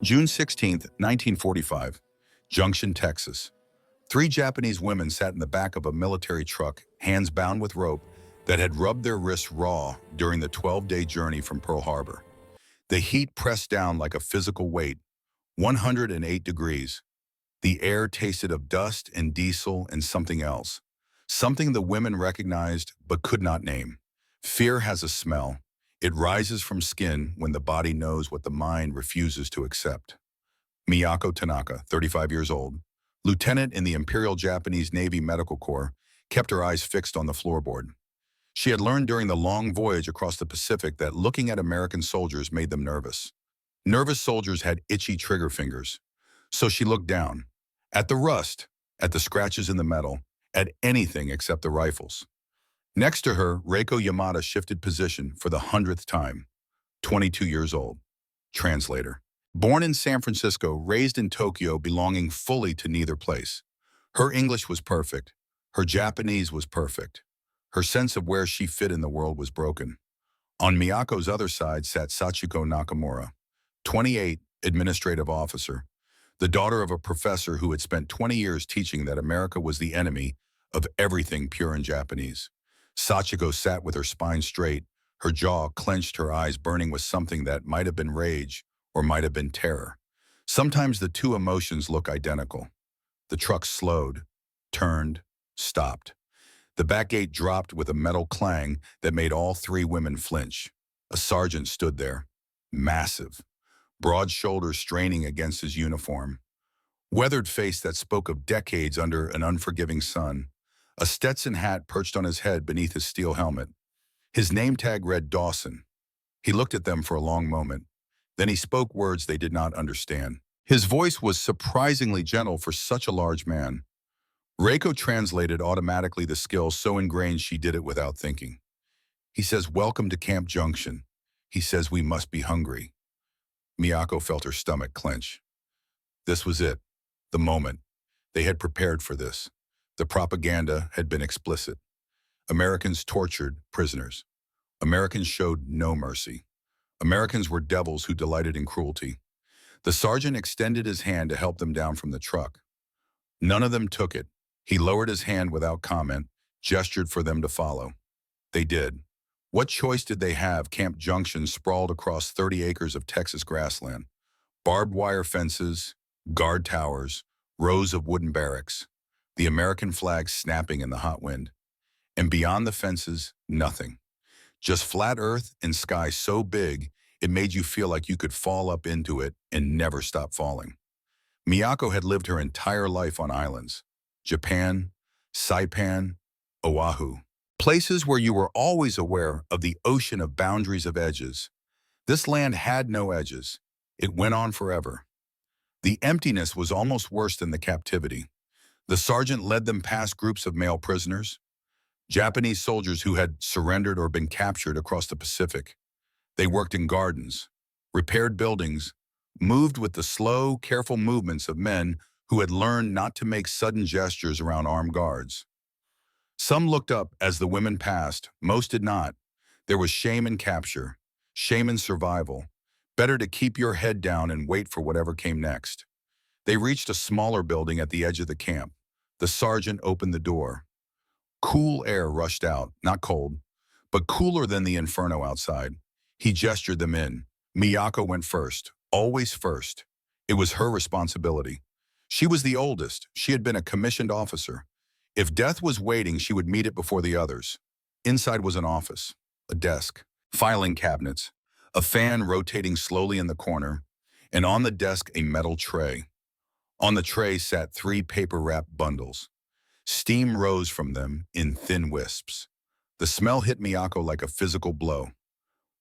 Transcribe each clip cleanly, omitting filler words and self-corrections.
June 16th, 1945, Junction, Texas. Three Japanese women sat in the back of a military truck, hands bound with rope that had rubbed their wrists raw during the 12-day journey from Pearl Harbor. The heat pressed down like a physical weight, 108 degrees. The air tasted of dust and diesel and something else, something the women recognized but could not name. Fear has a smell. It rises from skin when the body knows what the mind refuses to accept. Miyako Tanaka, 35 years old, lieutenant in the Imperial Japanese Navy Medical Corps, kept her eyes fixed on the floorboard. She had learned during the long voyage across the Pacific that looking at American soldiers made them nervous. Nervous soldiers had itchy trigger fingers. So she looked down, at the rust, at the scratches in the metal, at anything except the rifles. Next to her, Reiko Yamada shifted position for the 100th time, 22 years old. Translator. Born in San Francisco, raised in Tokyo, belonging fully to neither place. Her English was perfect. Her Japanese was perfect. Her sense of where she fit in the world was broken. On Miyako's other side sat Sachiko Nakamura, 28, administrative officer, the daughter of a professor who had spent 20 years teaching that America was the enemy of everything pure and Japanese. Sachiko sat with her spine straight, her jaw clenched, her eyes burning with something that might have been rage or might have been terror. Sometimes the two emotions look identical. The truck slowed, turned, stopped. The back gate dropped with a metal clang that made all three women flinch. A sergeant stood there, massive, broad shoulders straining against his uniform, weathered face that spoke of decades under an unforgiving sun, a Stetson hat perched on his head beneath his steel helmet. His name tag read Dawson. He looked at them for a long moment. Then he spoke words they did not understand. His voice was surprisingly gentle for such a large man. Reiko translated automatically, the skill so ingrained she did it without thinking. He says, "Welcome to Camp Junction." He says, "We must be hungry." Miyako felt her stomach clench. This was it, the moment. They had prepared for this. The propaganda had been explicit. Americans tortured prisoners. Americans showed no mercy. Americans were devils who delighted in cruelty. The sergeant extended his hand to help them down from the truck. None of them took it. He lowered his hand without comment, gestured for them to follow. They did. What choice did they have? Camp Junction sprawled across 30 acres of Texas grassland. Barbed wire fences, guard towers, rows of wooden barracks. The American flag snapping in the hot wind. And beyond the fences, nothing. Just flat earth and sky so big, it made you feel like you could fall up into it and never stop falling. Miyako had lived her entire life on islands. Japan, Saipan, Oahu. Places where you were always aware of the ocean of boundaries of edges. This land had no edges. It went on forever. The emptiness was almost worse than the captivity. The sergeant led them past groups of male prisoners, Japanese soldiers who had surrendered or been captured across the Pacific. They worked in gardens, repaired buildings, moved with the slow, careful movements of men who had learned not to make sudden gestures around armed guards. Some looked up as the women passed, most did not. There was shame in capture, shame in survival. Better to keep your head down and wait for whatever came next. They reached a smaller building at the edge of the camp. The sergeant opened the door. Cool air rushed out, not cold, but cooler than the inferno outside. He gestured them in. Miyako went first, always first. It was her responsibility. She was the oldest. She had been a commissioned officer. If death was waiting, she would meet it before the others. Inside was an office, a desk, filing cabinets, a fan rotating slowly in the corner, and on the desk a metal tray. On the tray sat 3 paper-wrapped bundles. Steam rose from them in thin wisps. The smell hit Miyako like a physical blow.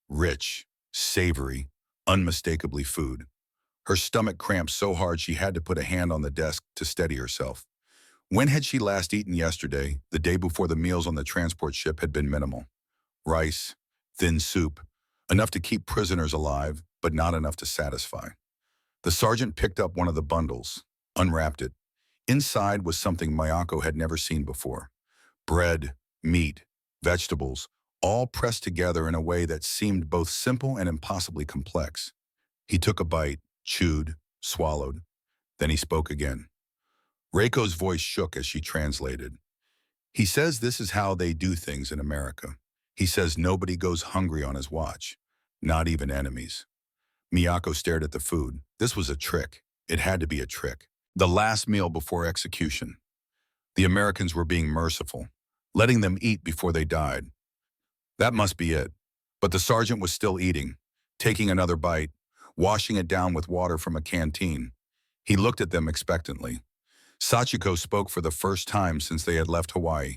Rich, savory, unmistakably food. Her stomach cramped so hard she had to put a hand on the desk to steady herself. When had she last eaten? Yesterday, the day before. The meals on the transport ship had been minimal. Rice, thin soup, enough to keep prisoners alive, but not enough to satisfy. The sergeant picked up one of the bundles, unwrapped it. Inside was something Miyako had never seen before. Bread, meat, vegetables, all pressed together in a way that seemed both simple and impossibly complex. He took a bite, chewed, swallowed. Then he spoke again. Reiko's voice shook as she translated. He says this is how they do things in America. He says nobody goes hungry on his watch, not even enemies. Miyako stared at the food. This was a trick. It had to be a trick. The last meal before execution. The Americans were being merciful, letting them eat before they died. That must be it. But the sergeant was still eating, taking another bite, washing it down with water from a canteen. He looked at them expectantly. Sachiko spoke for the first time since they had left Hawaii.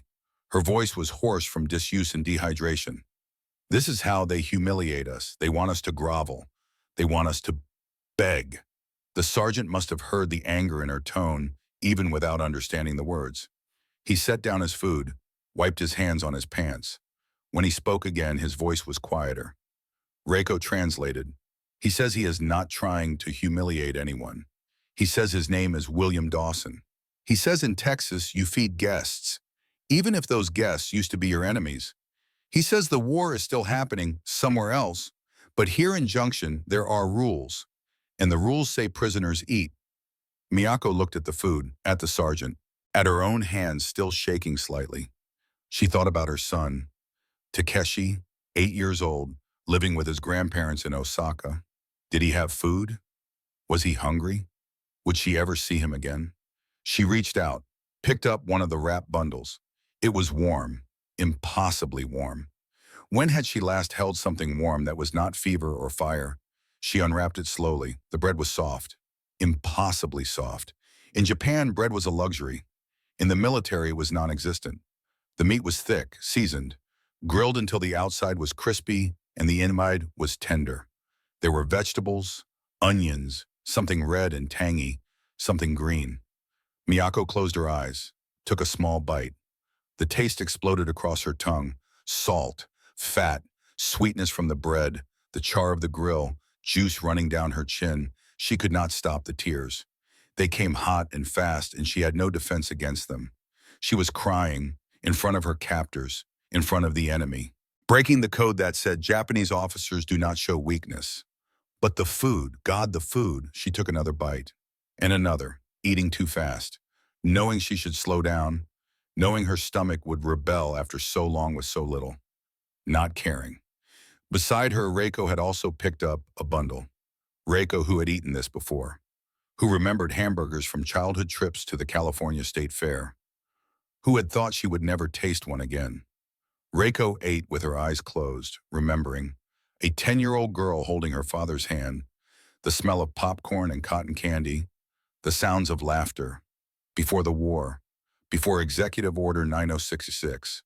Her voice was hoarse from disuse and dehydration. This is how they humiliate us. They want us to grovel. They want us to beg. The sergeant must have heard the anger in her tone, even without understanding the words. He set down his food, wiped his hands on his pants. When he spoke again, his voice was quieter. Reiko translated. He says he is not trying to humiliate anyone. He says his name is William Dawson. He says in Texas you feed guests, even if those guests used to be your enemies. He says the war is still happening somewhere else, but here in Junction there are rules, and the rules say prisoners eat. Miyako looked at the food, at the sergeant, at her own hands still shaking slightly. She thought about her son, Takeshi, 8 years old, living with his grandparents in Osaka. Did he have food? Was he hungry? Would she ever see him again? She reached out, picked up one of the wrapped bundles. It was warm, impossibly warm. When had she last held something warm that was not fever or fire? She unwrapped it slowly. The bread was soft, impossibly soft. In Japan, bread was a luxury. In the military, it was non-existent. The meat was thick, seasoned, grilled until the outside was crispy and the inside was tender. There were vegetables, onions, something red and tangy, something green. Miyako closed her eyes, took a small bite. The taste exploded across her tongue. Salt, fat, sweetness from the bread, the char of the grill, juice running down her chin. She could not stop the tears. They came hot and fast, and she had no defense against them. She was crying in front of her captors, in front of the enemy, breaking the code that said Japanese officers do not show weakness. But the food, God, the food, she took another bite. And another, eating too fast, knowing she should slow down, knowing her stomach would rebel after so long with so little, not caring. Beside her, Reiko had also picked up a bundle. Reiko, who had eaten this before, who remembered hamburgers from childhood trips to the California State Fair, who had thought she would never taste one again. Reiko ate with her eyes closed, remembering a 10-year-old girl holding her father's hand, the smell of popcorn and cotton candy, the sounds of laughter, before the war, before Executive Order 9066,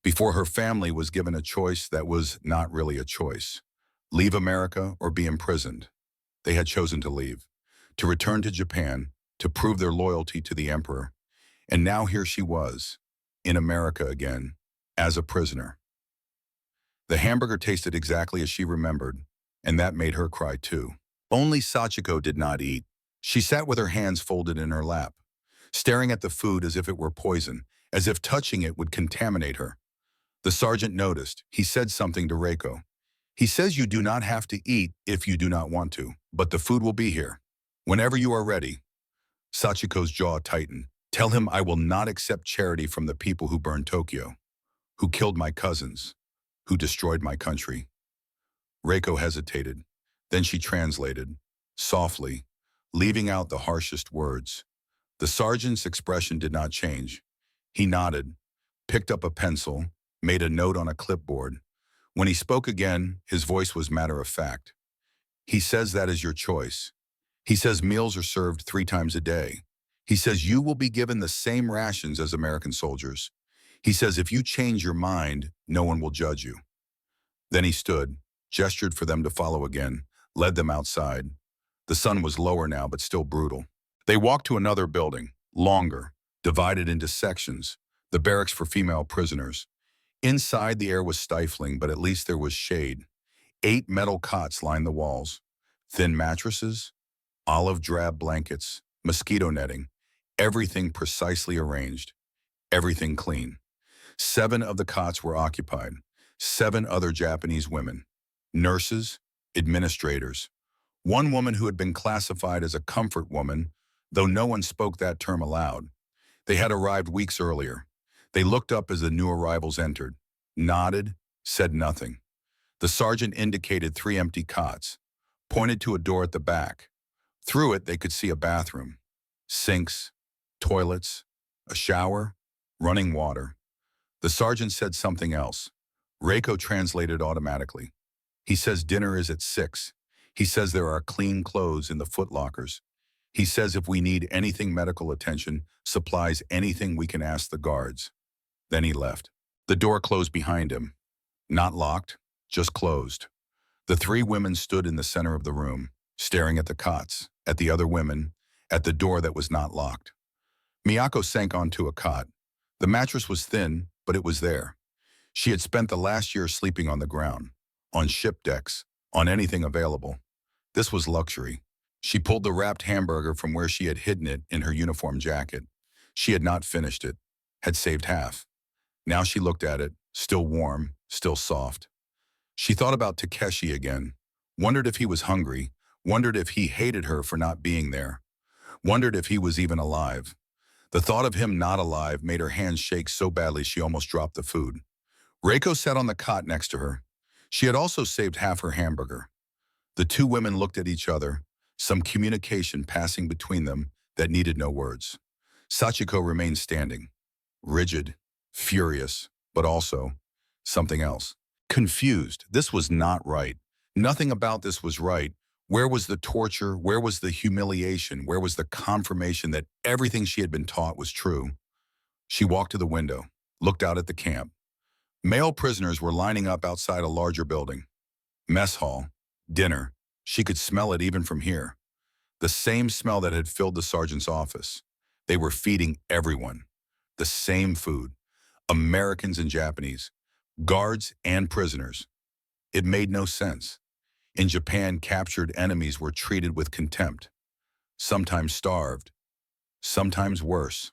before her family was given a choice that was not really a choice. Leave America or be imprisoned. They had chosen to leave, to return to Japan, to prove their loyalty to the emperor. And now here she was, in America again, as a prisoner. The hamburger tasted exactly as she remembered, and that made her cry too. Only Sachiko did not eat. She sat with her hands folded in her lap, staring at the food as if it were poison, as if touching it would contaminate her. The sergeant noticed. He said something to Reiko. He says you do not have to eat if you do not want to, but the food will be here. Whenever you are ready. Sachiko's jaw tightened. Tell him I will not accept charity from the people who burned Tokyo, who killed my cousins, who destroyed my country. Reiko hesitated. Then she translated, softly, leaving out the harshest words. The sergeant's expression did not change. He nodded, picked up a pencil, made a note on a clipboard. When he spoke again, his voice was matter of fact. He says that is your choice. He says meals are served 3 times a day. He says you will be given the same rations as American soldiers. He says if you change your mind, no one will judge you. Then he stood, gestured for them to follow again, led them outside. The sun was lower now, but still brutal. They walked to another building, longer, divided into sections, the barracks for female prisoners. Inside, the air was stifling, but at least there was shade. 8 metal cots lined the walls. Thin mattresses, olive drab blankets, mosquito netting, everything precisely arranged, everything clean. 7 of the cots were occupied, 7 other Japanese women, nurses, administrators, One woman who had been classified as a comfort woman, though no one spoke that term aloud. They had arrived weeks earlier. They looked up as the new arrivals entered, nodded, said nothing. The sergeant indicated 3 empty cots, pointed to a door at the back. Through it, they could see a bathroom, sinks, toilets, a shower, running water. The sergeant said something else. Reiko translated automatically. He says dinner is at 6. He says there are clean clothes in the footlockers. He says if we need anything medical attention, supplies, anything, we can ask the guards. Then he left. The door closed behind him. Not locked, just closed. The 3 women stood in the center of the room, staring at the cots, at the other women, at the door that was not locked. Miyako sank onto a cot. The mattress was thin, but it was there. She had spent the last year sleeping on the ground, on ship decks, on anything available. This was luxury. She pulled the wrapped hamburger from where she had hidden it in her uniform jacket. She had not finished it, had saved half. Now she looked at it, still warm, still soft. She thought about Takeshi again, wondered if he was hungry, wondered if he hated her for not being there, wondered if he was even alive. The thought of him not alive made her hands shake so badly she almost dropped the food. Reiko sat on the cot next to her. She had also saved half her hamburger. The 2 women looked at each other, some communication passing between them that needed no words. Sachiko remained standing, rigid, furious, but also something else. Confused. This was not right. Nothing about this was right. Where was the torture? Where was the humiliation? Where was the confirmation that everything she had been taught was true? She walked to the window, looked out at the camp. Male prisoners were lining up outside a larger building. Mess hall, dinner. She could smell it even from here. The same smell that had filled the sergeant's office. They were feeding everyone. The same food. Americans and Japanese. Guards and prisoners. It made no sense. In Japan, captured enemies were treated with contempt. Sometimes starved. Sometimes worse.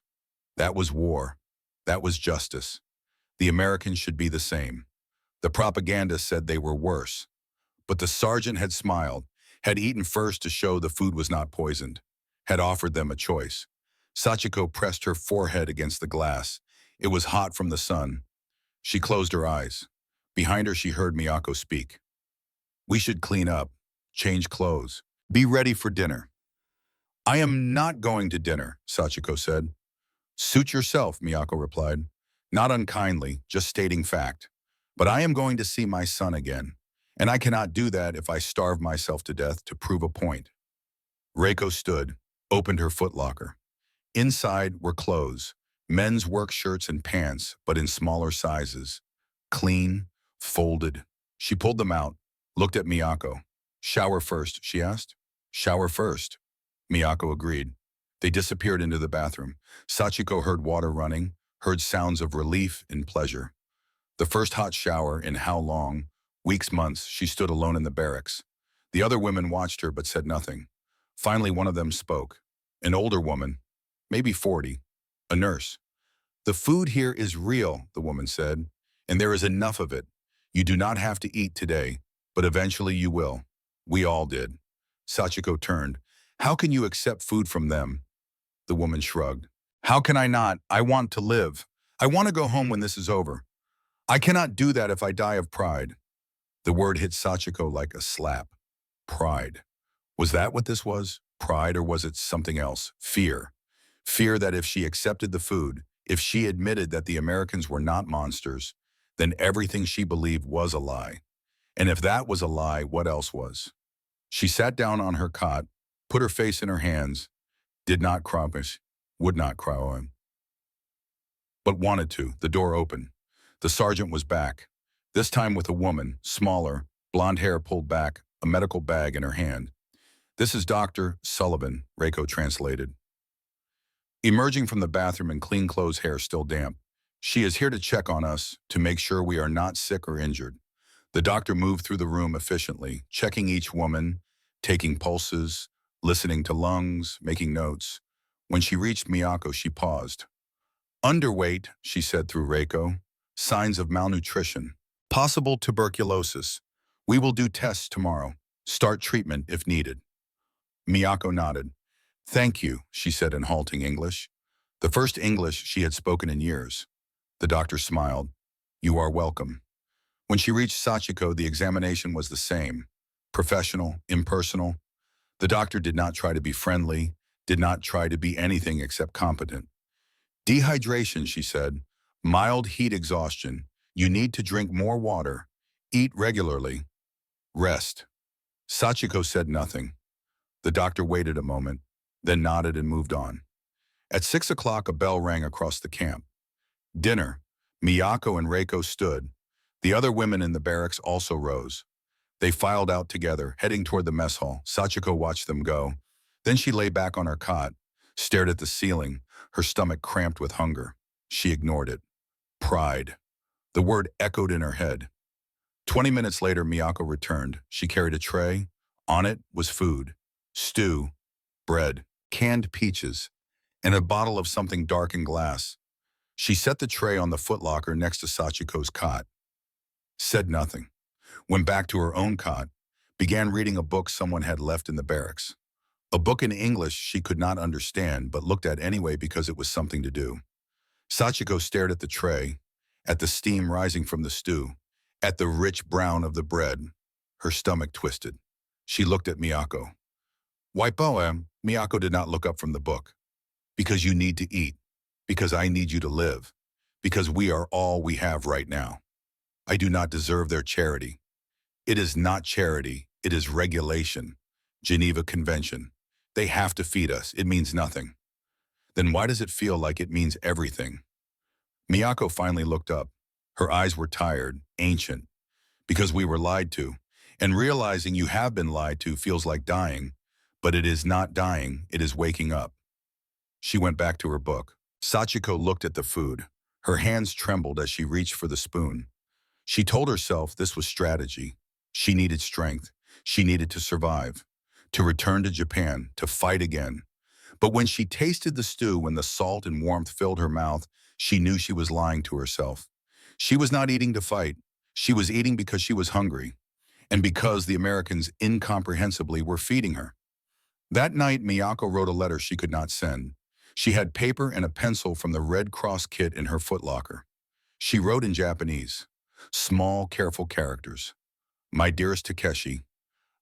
That was war. That was justice. The Americans should be the same. The propaganda said they were worse. But the sergeant had smiled, had eaten first to show the food was not poisoned, had offered them a choice. Sachiko pressed her forehead against the glass. It was hot from the sun. She closed her eyes. Behind her, she heard Miyako speak. We should clean up, change clothes, be ready for dinner. I am not going to dinner, Sachiko said. Suit yourself, Miyako replied. Not unkindly, just stating fact. But I am going to see my son again, and I cannot do that if I starve myself to death to prove a point. Reiko stood, opened her footlocker. Inside were clothes, men's work shirts and pants, but in smaller sizes. Clean, folded. She pulled them out, looked at Miyako. Shower first, she asked. Shower first. Miyako agreed. They disappeared into the bathroom. Sachiko heard water running, heard sounds of relief and pleasure. The first hot shower in how long? Weeks, months, she stood alone in the barracks. The other women watched her but said nothing. Finally, one of them spoke. An older woman, maybe 40, a nurse. The food here is real, the woman said, and there is enough of it. You do not have to eat today, but eventually you will. We all did. Sachiko turned. How can you accept food from them? The woman shrugged. How can I not? I want to live. I want to go home when this is over. I cannot do that if I die of pride. The word hit Sachiko like a slap. Pride. Was that what this was? Pride, or was it something else? Fear. Fear that if she accepted the food, if she admitted that the Americans were not monsters, then everything she believed was a lie. And if that was a lie, what else was? She sat down on her cot, put her face in her hands, did not cry, would not cry, but wanted to. The door opened. The sergeant was back, this time with a woman, smaller, blonde hair pulled back, a medical bag in her hand. This is Dr. Sullivan, Reiko translated. Emerging from the bathroom in clean clothes, hair still damp. She is here to check on us, to make sure we are not sick or injured. The doctor moved through the room efficiently, checking each woman, taking pulses, listening to lungs, making notes. When she reached Miyako, she paused. Underweight, she said through Reiko. Signs of malnutrition. Possible tuberculosis. We will do tests tomorrow. Start treatment if needed. Miyako nodded. Thank you, she said in halting English. The first English she had spoken in years. The doctor smiled. You are welcome. When she reached Sachiko, the examination was the same. Professional, impersonal. The doctor did not try to be friendly, did not try to be anything except competent. Dehydration, she said. Mild heat exhaustion. You need to drink more water. Eat regularly. Rest. Sachiko said nothing. The doctor waited a moment, then nodded and moved on. At 6 o'clock, a bell rang across the camp. Dinner. Miyako and Reiko stood. The other women in the barracks also rose. They filed out together, heading toward the mess hall. Sachiko watched them go. Then she lay back on her cot, stared at the ceiling, her stomach cramped with hunger. She ignored it. Pride. The word echoed in her head. 20 minutes later, Miyako returned. She carried a tray. On it was food. Stew, bread, canned peaches, and a bottle of something dark in glass. She set the tray on the footlocker next to Sachiko's cot. Said nothing. Went back to her own cot. Began reading a book someone had left in the barracks. A book in English she could not understand, but looked at anyway because it was something to do. Sachiko stared at the tray, at the steam rising from the stew, at the rich brown of the bread. Her stomach twisted. She looked at Miyako. Why, poem? Miyako did not look up from the book. Because you need to eat. Because I need you to live. Because we are all we have right now. I do not deserve their charity. It is not charity. It is regulation. Geneva Convention. They have to feed us. It means nothing. Then why does it feel like it means everything? Miyako finally looked up. Her eyes were tired, ancient. Because we were lied to. And realizing you have been lied to feels like dying. But it is not dying. It is waking up. She went back to her book. Sachiko looked at the food. Her hands trembled as she reached for the spoon. She told herself this was strategy. She needed strength. She needed to survive. To return to Japan, to fight again. But when she tasted the stew, when the salt and warmth filled her mouth, she knew she was lying to herself. She was not eating to fight. She was eating because she was hungry. And because the Americans incomprehensibly were feeding her. That night, Miyako wrote a letter she could not send. She had paper and a pencil from the Red Cross kit in her footlocker. She wrote in Japanese, small, careful characters. My dearest Takeshi,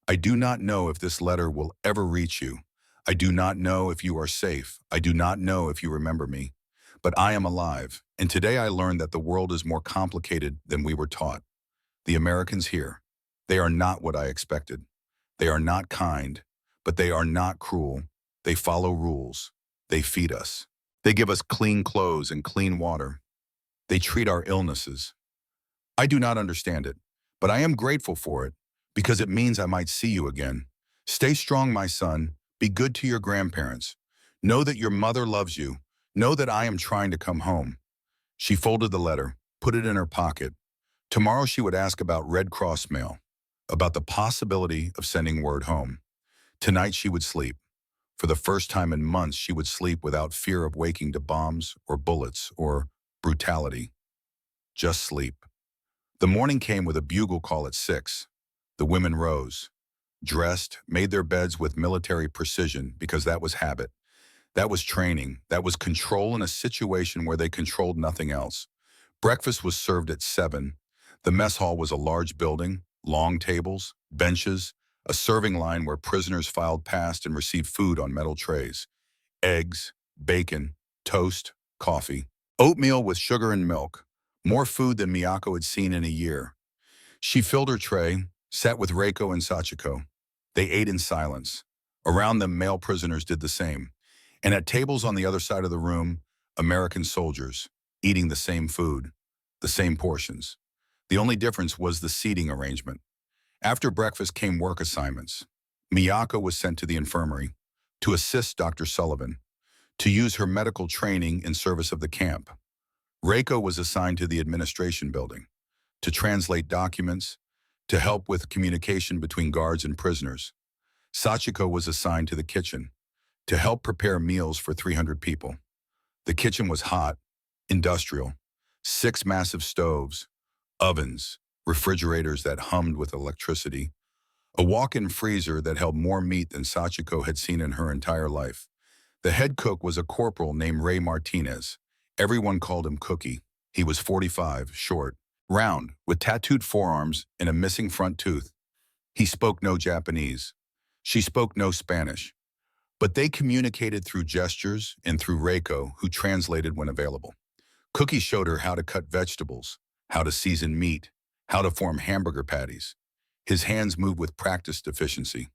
I do not know if this letter will ever reach you. I do not know if you are safe. I do not know if you remember me. But I am alive, and today I learned that the world is more complicated than we were taught. The Americans here, they are not what I expected. They are not kind, but they are not cruel. They follow rules. They feed us. They give us clean clothes and clean water. They treat our illnesses. I do not understand it, but I am grateful for it because it means I might see you again. Stay strong, my son. Be good to your grandparents. Know that your mother loves you. Know that I am trying to come home. She folded the letter, put it in her pocket. Tomorrow she would ask about Red Cross mail, about the possibility of sending word home. Tonight she would sleep. For the first time in months, she would sleep without fear of waking to bombs or bullets or brutality. Just sleep. The morning came with a bugle call at 6. The women rose, dressed, made their beds with military precision because that was habit. That was training. That was control in a situation where they controlled nothing else. Breakfast was served at 7. The mess hall was a large building, long tables, benches, a serving line where prisoners filed past and received food on metal trays. Eggs, bacon, toast, coffee, oatmeal with sugar and milk. More food than Miyako had seen in a year. She filled her tray, sat with Reiko and Sachiko. They ate in silence. Around them, male prisoners did the same. And at tables on the other side of the room, American soldiers, eating the same food, the same portions. The only difference was the seating arrangement. After breakfast came work assignments. Miyako was sent to the infirmary to assist Dr. Sullivan, to use her medical training in service of the camp. Reiko was assigned to the administration building, to translate documents, to help with communication between guards and prisoners. Sachiko was assigned to the kitchen, to help prepare meals for 300 people. The kitchen was hot, industrial, 6 massive stoves, ovens, refrigerators that hummed with electricity, A walk-in freezer that held more meat than Sachiko had seen in her entire life. The head cook was a corporal named Ray Martinez. Everyone called him Cookie. He was 45, short, round, with tattooed forearms and a missing front tooth. He spoke no Japanese. She spoke no Spanish. But they communicated through gestures and through Reiko, who translated when available. Cookie showed her how to cut vegetables, how to season meat, how to form hamburger patties. His hands moved with practiced efficiency.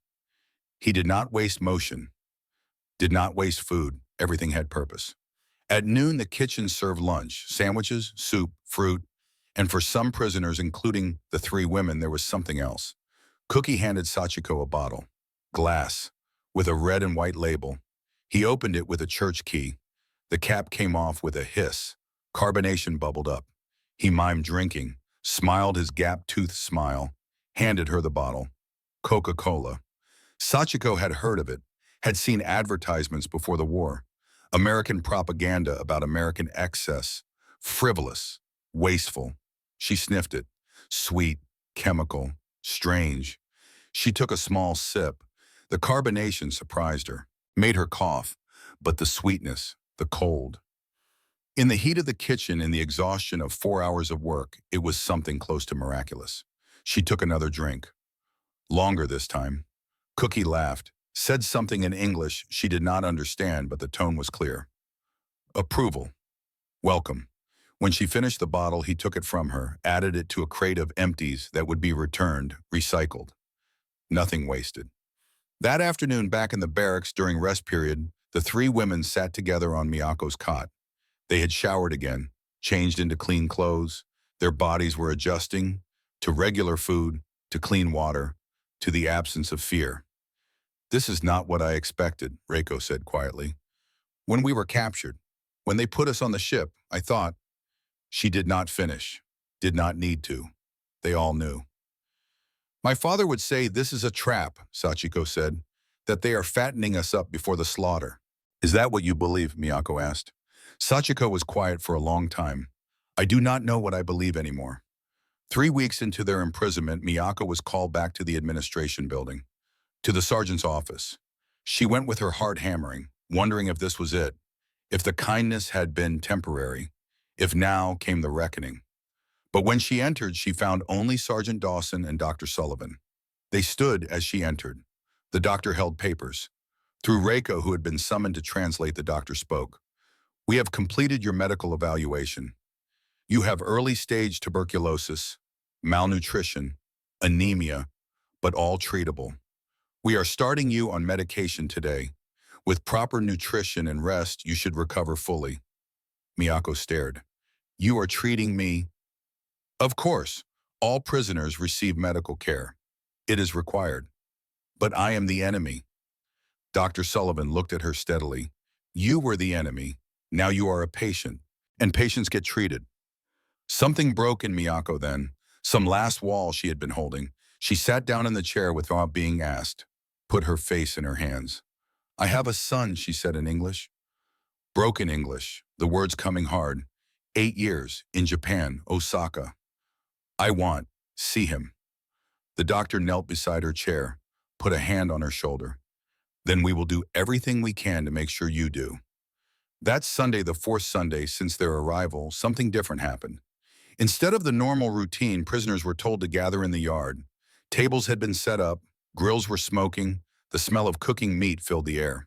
He did not waste motion, did not waste food. Everything had purpose. At noon, the kitchen served lunch, sandwiches, soup, fruit, and for some prisoners, including the three women, there was something else. Cookie handed Sachiko a bottle, glass, with a red and white label. He opened it with a church key. The cap came off with a hiss. Carbonation bubbled up. He mimed drinking, smiled his gap-toothed smile, handed her the bottle. Coca-Cola. Sachiko had heard of it, had seen advertisements before the war. American propaganda about American excess, frivolous, wasteful. She sniffed it. Sweet, chemical, strange. She took a small sip. The carbonation surprised her, made her cough, but the sweetness, the cold. In the heat of the kitchen and the exhaustion of 4 hours of work, it was something close to miraculous. She took another drink. Longer this time. Cookie laughed, said something in English she did not understand, but the tone was clear. Approval. Welcome. When she finished the bottle, he took it from her, added it to a crate of empties that would be returned, recycled. Nothing wasted. That afternoon, back in the barracks during rest period, the three women sat together on Miyako's cot. They had showered again, changed into clean clothes. Their bodies were adjusting to regular food, to clean water, to the absence of fear. This is not what I expected, Reiko said quietly. When we were captured, when they put us on the ship, I thought. She did not finish, did not need to. They all knew. My father would say this is a trap, Sachiko said, that they are fattening us up before the slaughter. Is that what you believe? Miyako asked. Sachiko was quiet for a long time. I do not know what I believe anymore. 3 weeks into their imprisonment, Miyako was called back to the administration building, to the sergeant's office. She went with her heart hammering, wondering if this was it, if the kindness had been temporary, if now came the reckoning. But when she entered, she found only Sergeant Dawson and Dr. Sullivan. They stood as she entered. The doctor held papers. Through Reiko, who had been summoned to translate, the doctor spoke. We have completed your medical evaluation. You have early-stage tuberculosis, malnutrition, anemia, but all treatable. We are starting you on medication today. With proper nutrition and rest, you should recover fully. Miyako stared. You are treating me? Of course, all prisoners receive medical care. It is required. But I am the enemy. Dr. Sullivan looked at her steadily. You were the enemy. Now you are a patient, and patients get treated. Something broke in Miyako then, some last wall she had been holding. She sat down in the chair without being asked, put her face in her hands. I have a son, she said in English. Broken English, the words coming hard. 8 years, in Japan, Osaka. I want, see him. The doctor knelt beside her chair, put a hand on her shoulder. Then we will do everything we can to make sure you do. That Sunday, the fourth Sunday since their arrival, something different happened. Instead of the normal routine, prisoners were told to gather in the yard. Tables had been set up, grills were smoking, the smell of cooking meat filled the air.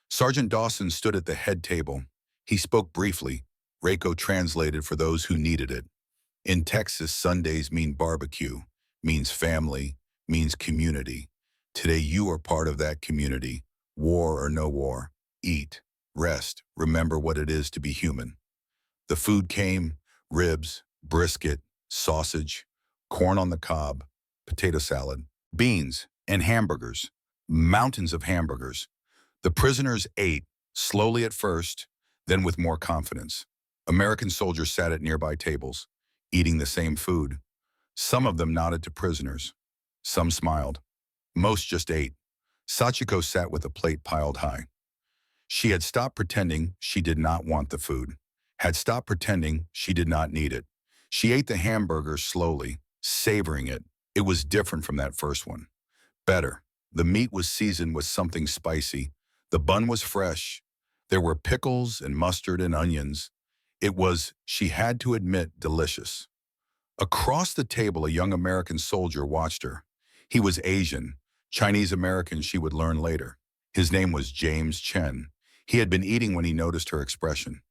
Sergeant Dawson stood at the head table. He spoke briefly. Reiko translated for those who needed it. In Texas, Sundays mean barbecue, means family, means community. Today you are part of that community. War or no war, eat, rest, remember what it is to be human. The food came, ribs, brisket, sausage, corn on the cob, potato salad, beans, and hamburgers. Mountains of hamburgers. The prisoners ate, slowly at first, then with more confidence. American soldiers sat at nearby tables, eating the same food. Some of them nodded to prisoners. Some smiled. Most just ate. Sachiko sat with a plate piled high. She had stopped pretending she did not want the food, had stopped pretending she did not need it. She ate the hamburger slowly, savoring it. It was different from that first one. Better. The meat was seasoned with something spicy. The bun was fresh. There were pickles and mustard and onions. It was, she had to admit, delicious. Across the table, a young American soldier watched her. He was Asian, Chinese-American she would learn later. His name was James Chen. He had been eating when he noticed her expression.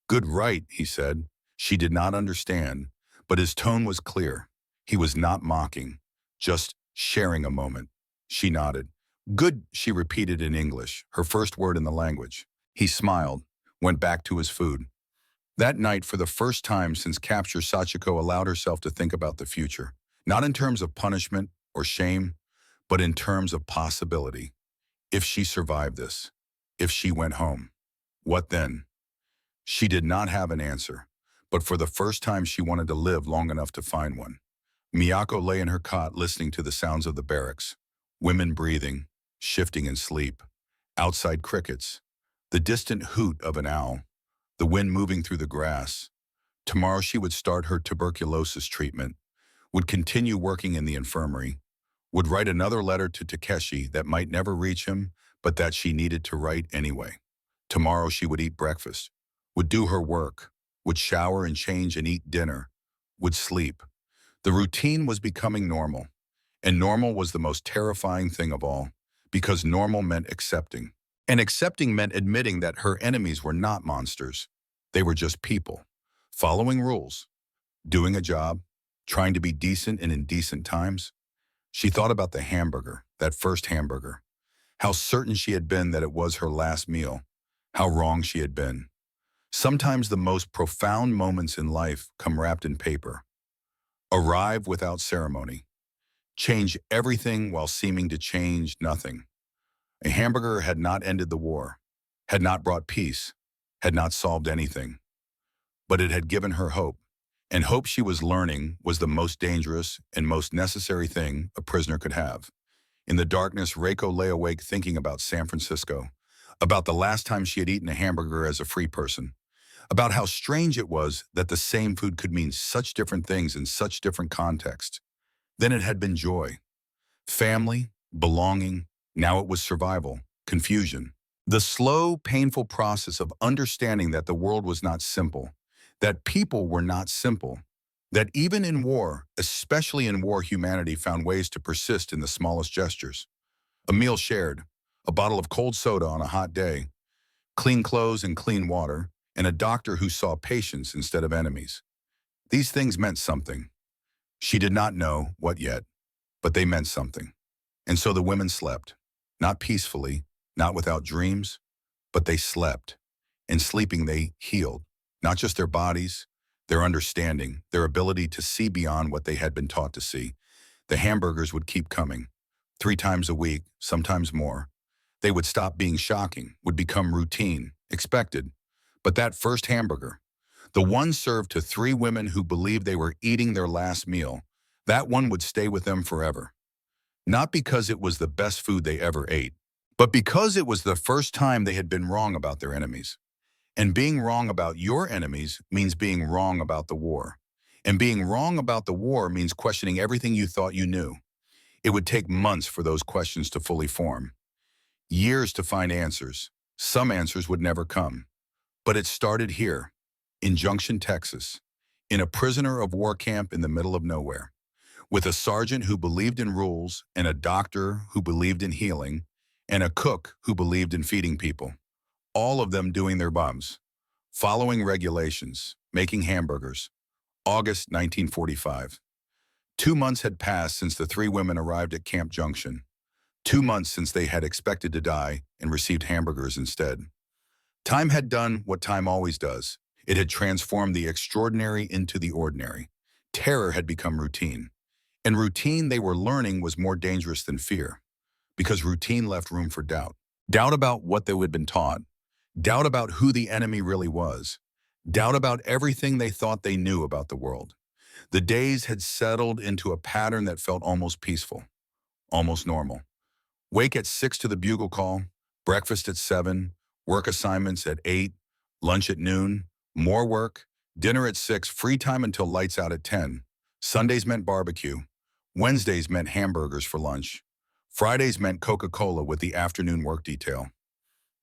"Good right," he said. She did not understand, but his tone was clear. He was not mocking, just sharing a moment. She nodded. "Good," she repeated in English, her first word in the language. He smiled, went back to his food. That night, for the first time since capture, Sachiko allowed herself to think about the future, not in terms of punishment or shame, but in terms of possibility. If she survived this, if she went home, what then? She did not have an answer, but for the first time she wanted to live long enough to find one. Miyako lay in her cot listening to the sounds of the barracks, women breathing, shifting in sleep, outside crickets, the distant hoot of an owl, the wind moving through the grass. Tomorrow she would start her tuberculosis treatment, would continue working in the infirmary, would write another letter to Takeshi that might never reach him, but that she needed to write anyway. Tomorrow she would eat breakfast, would do her work, would shower and change and eat dinner, would sleep. The routine was becoming normal, and normal was the most terrifying thing of all, because normal meant accepting. And accepting meant admitting that her enemies were not monsters. They were just people, following rules, doing a job, trying to be decent in indecent times. She thought about the hamburger, that first hamburger, how certain she had been that it was her last meal, how wrong she had been. Sometimes the most profound moments in life come wrapped in paper. Arrive without ceremony. Change everything while seeming to change nothing. A hamburger had not ended the war, had not brought peace, had not solved anything. But it had given her hope, and hope, she was learning, was the most dangerous and most necessary thing a prisoner could have. In the darkness, Reiko lay awake thinking about San Francisco, about the last time she had eaten a hamburger as a free person, about how strange it was that the same food could mean such different things in such different contexts. Then it had been joy, family, belonging. Now it was survival, confusion. The slow, painful process of understanding that the world was not simple, that people were not simple, that even in war, especially in war, humanity found ways to persist in the smallest gestures. A meal shared, a bottle of cold soda on a hot day, clean clothes and clean water, and a doctor who saw patients instead of enemies. These things meant something. She did not know what yet, but they meant something. And so the women slept, not peacefully, not without dreams, but they slept. In sleeping, they healed, not just their bodies, their understanding, their ability to see beyond what they had been taught to see. The hamburgers would keep coming, 3 times a week, sometimes more. They would stop being shocking, would become routine, expected. But that first hamburger, the one served to 3 women who believed they were eating their last meal, that one would stay with them forever. Not because it was the best food they ever ate, but because it was the first time they had been wrong about their enemies. And being wrong about your enemies means being wrong about the war. And being wrong about the war means questioning everything you thought you knew. It would take months for those questions to fully form. Years to find answers. Some answers would never come. But it started here, in Junction, Texas, in a prisoner of war camp in the middle of nowhere, with a sergeant who believed in rules, and a doctor who believed in healing, and a cook who believed in feeding people. All of them doing their bums, following regulations, making hamburgers. August 1945. 2 months had passed since the 3 women arrived at Camp Junction. 2 months since they had expected to die and received hamburgers instead. Time had done what time always does. It had transformed the extraordinary into the ordinary. Terror had become routine. And routine, they were learning, was more dangerous than fear, because routine left room for doubt. Doubt about what they had been taught. Doubt about who the enemy really was. Doubt about everything they thought they knew about the world. The days had settled into a pattern that felt almost peaceful, almost normal. Wake at 6 to the bugle call, breakfast at 7, work assignments at 8, lunch at noon, more work, dinner at 6, free time until lights out at 10. Sundays meant barbecue. Wednesdays meant hamburgers for lunch. Fridays meant Coca-Cola with the afternoon work detail.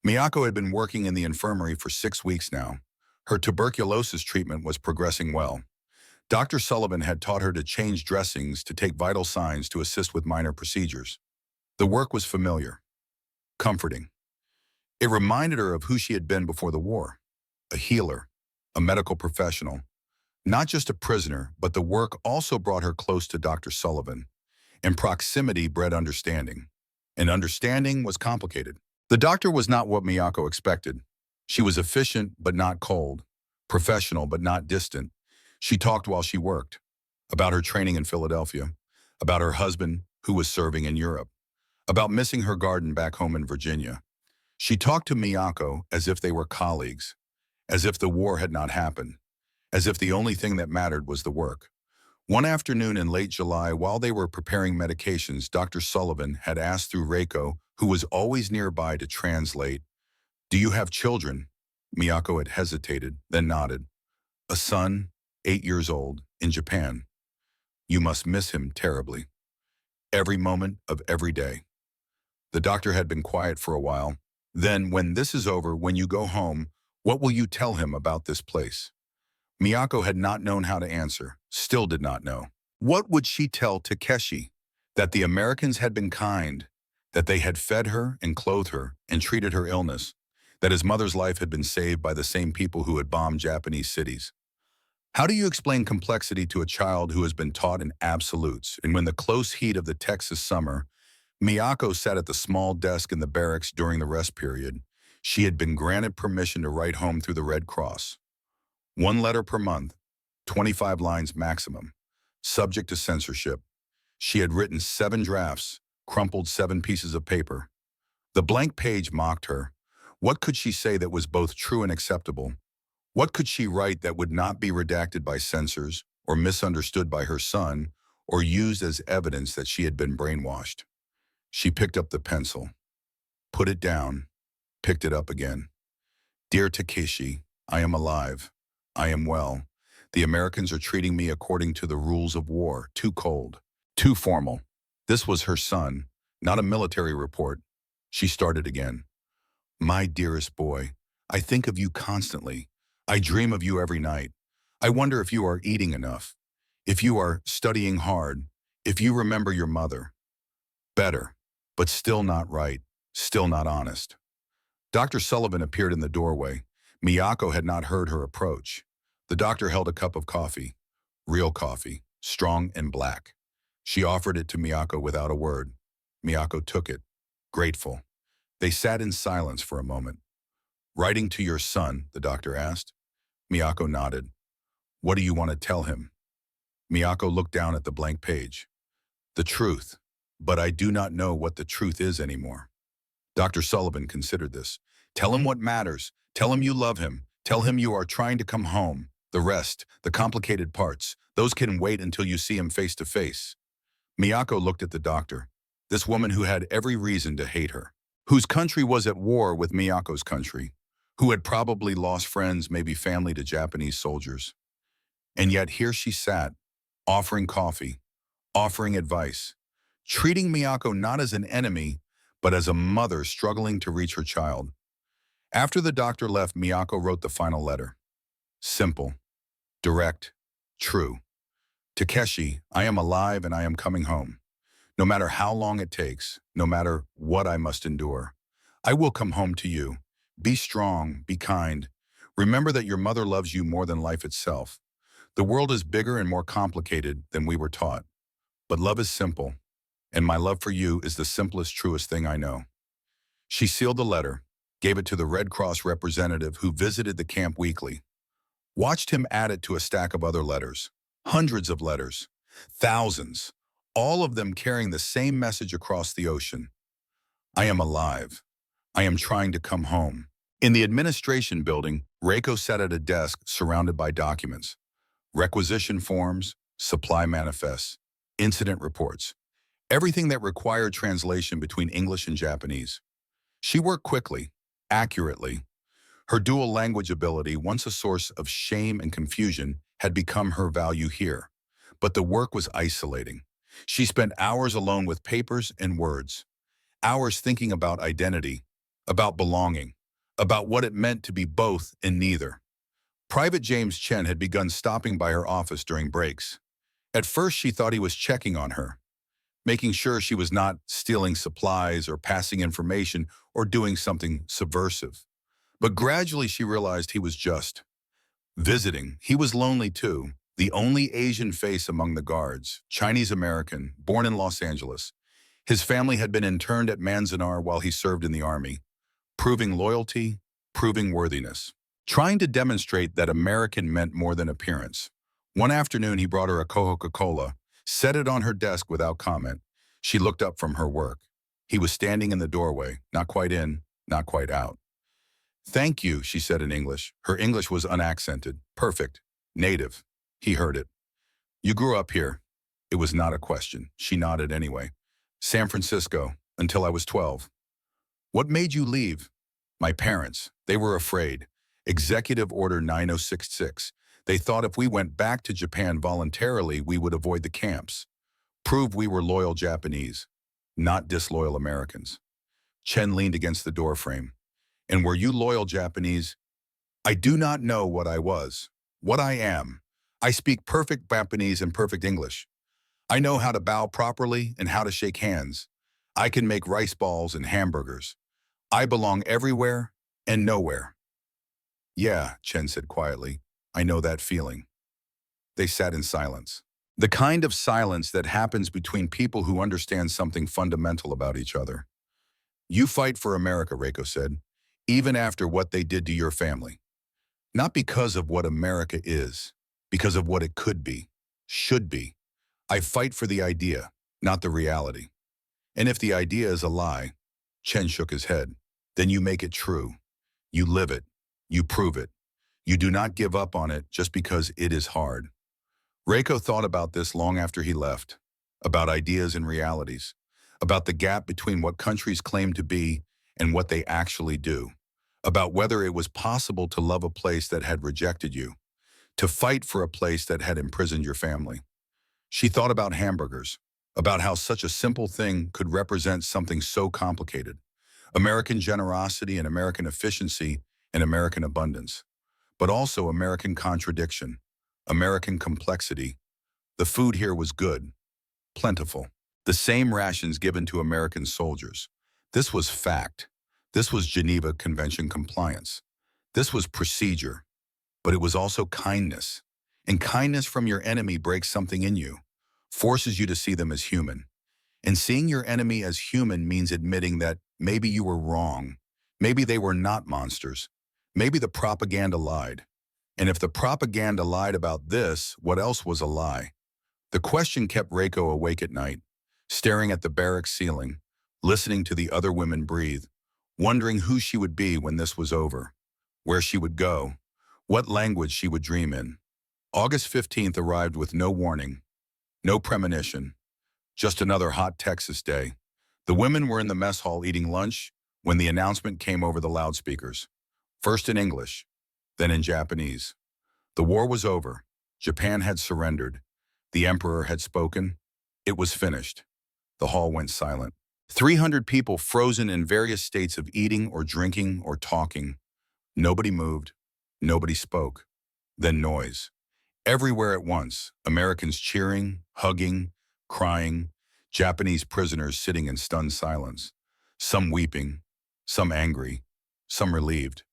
Miyako had been working in the infirmary for 6 weeks now. Her tuberculosis treatment was progressing well. Dr. Sullivan had taught her to change dressings to take vital signs to assist with minor procedures. The work was familiar, comforting. It reminded her of who she had been before the war, a healer, a medical professional. Not just a prisoner, but the work also brought her close to Dr. Sullivan. And proximity bred understanding. And understanding was complicated. The doctor was not what Miyako expected. She was efficient but not cold, professional but not distant. She talked while she worked, about her training in Philadelphia, about her husband who was serving in Europe, about missing her garden back home in Virginia. She talked to Miyako as if they were colleagues, as if the war had not happened, as if the only thing that mattered was the work. One afternoon in late July, while they were preparing medications, Dr. Sullivan had asked through Reiko, who was always nearby, to translate, "Do you have children?" Miyako had hesitated, then nodded. "A son, 8 years old, in Japan. You must miss him terribly. Every moment of every day." The doctor had been quiet for a while. "Then, when this is over, when you go home, what will you tell him about this place?" Miyako had not known how to answer, still did not know. What would she tell Takeshi? That the Americans had been kind, that they had fed her and clothed her and treated her illness, that his mother's life had been saved by the same people who had bombed Japanese cities. How do you explain complexity to a child who has been taught in absolutes? And when the close heat of the Texas summer, Miyako sat at the small desk in the barracks during the rest period, she had been granted permission to write home through the Red Cross. 1 letter per month, 25 lines maximum, subject to censorship. She had written 7 drafts, crumpled 7 pieces of paper. The blank page mocked her. What could she say that was both true and acceptable? What could she write that would not be redacted by censors, or misunderstood by her son, or used as evidence that she had been brainwashed? She picked up the pencil, put it down, picked it up again. "Dear Takeshi, I am alive. I am well. The Americans are treating me according to the rules of war, too cold, too formal." This was her son, not a military report. She started again. "My dearest boy, I think of you constantly. I dream of you every night. I wonder if you are eating enough, if you are studying hard, if you remember your mother. Better, but still not right, still not honest." Dr. Sullivan appeared in the doorway. Miyako had not heard her approach. The doctor held a cup of coffee, real coffee, strong and black. She offered it to Miyako without a word. Miyako took it, grateful. They sat in silence for a moment. "Writing to your son?" the doctor asked. Miyako nodded. "What do you want to tell him?" Miyako looked down at the blank page. "The truth, but I do not know what the truth is anymore." Dr. Sullivan considered this. "Tell him what matters. Tell him you love him. Tell him you are trying to come home. The rest, the complicated parts, those can wait until you see him face to face." Miyako looked at the doctor, this woman who had every reason to hate her, whose country was at war with Miyako's country, who had probably lost friends, maybe family, to Japanese soldiers. And yet here she sat, offering coffee, offering advice, treating Miyako not as an enemy, but as a mother struggling to reach her child. After the doctor left, Miyako wrote the final letter. Simple, direct, true. "Takeshi, I am alive and I am coming home. No matter how long it takes, no matter what I must endure, I will come home to you. Be strong, be kind. Remember that your mother loves you more than life itself. The world is bigger and more complicated than we were taught. But love is simple, and my love for you is the simplest, truest thing I know." She sealed the letter, gave it to the Red Cross representative who visited the camp weekly, watched him add it to a stack of other letters, hundreds of letters, thousands, all of them carrying the same message across the ocean. "I am alive. I am trying to come home." In the administration building, Reiko sat at a desk surrounded by documents, requisition forms, supply manifests, incident reports, everything that required translation between English and Japanese. She worked quickly, accurately. Her dual language ability, once a source of shame and confusion, had become her value here. But the work was isolating. She spent hours alone with papers and words, hours thinking about identity, about belonging, about what it meant to be both and neither. Private James Chen had begun stopping by her office during breaks. At first, she thought he was checking on her, making sure she was not stealing supplies or passing information or doing something subversive. But gradually, she realized he was just visiting. He was lonely too. The only Asian face among the guards, Chinese-American, born in Los Angeles. His family had been interned at Manzanar while he served in the army, proving loyalty, proving worthiness, trying to demonstrate that American meant more than appearance. One afternoon, he brought her a Coca-Cola, set it on her desk without comment. She looked up from her work. He was standing in the doorway, not quite in, not quite out. "Thank you," she said in English. Her English was unaccented, perfect, native. He heard it. "You grew up here." It was not a question. She nodded anyway. "San Francisco, until I was 12. "What made you leave?" "My parents. They were afraid. Executive Order 9066. They thought if we went back to Japan voluntarily, we would avoid the camps. Prove we were loyal Japanese, not disloyal Americans." Chen leaned against the doorframe. "And were you loyal Japanese?" "I do not know what I was, what I am. I speak perfect Japanese and perfect English. I know how to bow properly and how to shake hands. I can make rice balls and hamburgers. I belong everywhere and nowhere." "Yeah," Chen said quietly. "I know that feeling." They sat in silence. The kind of silence that happens between people who understand something fundamental about each other. "You fight for America," Reiko said, "even after what they did to your family. Not because of what America is, because of what it could be, should be. I fight for the idea, not the reality. And if the idea is a lie," Chen shook his head, "then you make it true. You live it. You prove it. You do not give up on it just because it is hard." Reiko thought about this long after he left, about ideas and realities, about the gap between what countries claim to be and what they actually do, about whether it was possible to love a place that had rejected you, to fight for a place that had imprisoned your family. She thought about hamburgers, about how such a simple thing could represent something so complicated. American generosity and American efficiency and American abundance, but also American contradiction, American complexity. The food here was good, plentiful. The same rations given to American soldiers. This was fact. This was Geneva Convention compliance. This was procedure. But it was also kindness. And kindness from your enemy breaks something in you, forces you to see them as human. And seeing your enemy as human means admitting that maybe you were wrong. Maybe they were not monsters. Maybe the propaganda lied. And if the propaganda lied about this, what else was a lie? The question kept Reiko awake at night, staring at the barracks ceiling, listening to the other women breathe, wondering who she would be when this was over, where she would go, what language she would dream in. August 15th arrived with no warning, no premonition, just another hot Texas day. The women were in the mess hall eating lunch when the announcement came over the loudspeakers, first in English, then in Japanese. The war was over. Japan had surrendered. The emperor had spoken. It was finished. The hall went silent. 300 people frozen in various states of eating or drinking or talking. Nobody moved. Nobody spoke. Then noise. Everywhere at once, Americans cheering, hugging, crying, Japanese prisoners sitting in stunned silence, some weeping, some angry, some relieved.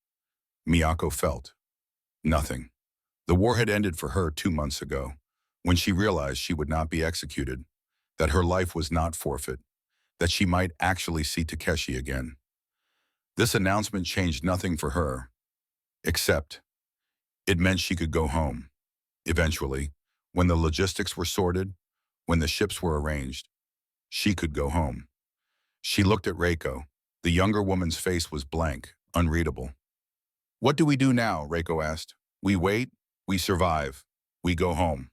Miyako felt nothing. The war had ended for her 2 months ago, when she realized she would not be executed, that her life was not forfeit, that she might actually see Takeshi again. This announcement changed nothing for her, except it meant she could go home. Eventually, when the logistics were sorted, when the ships were arranged, she could go home. She looked at Reiko. The younger woman's face was blank, unreadable. "What do we do now?" Reiko asked. "We wait, we survive, we go home."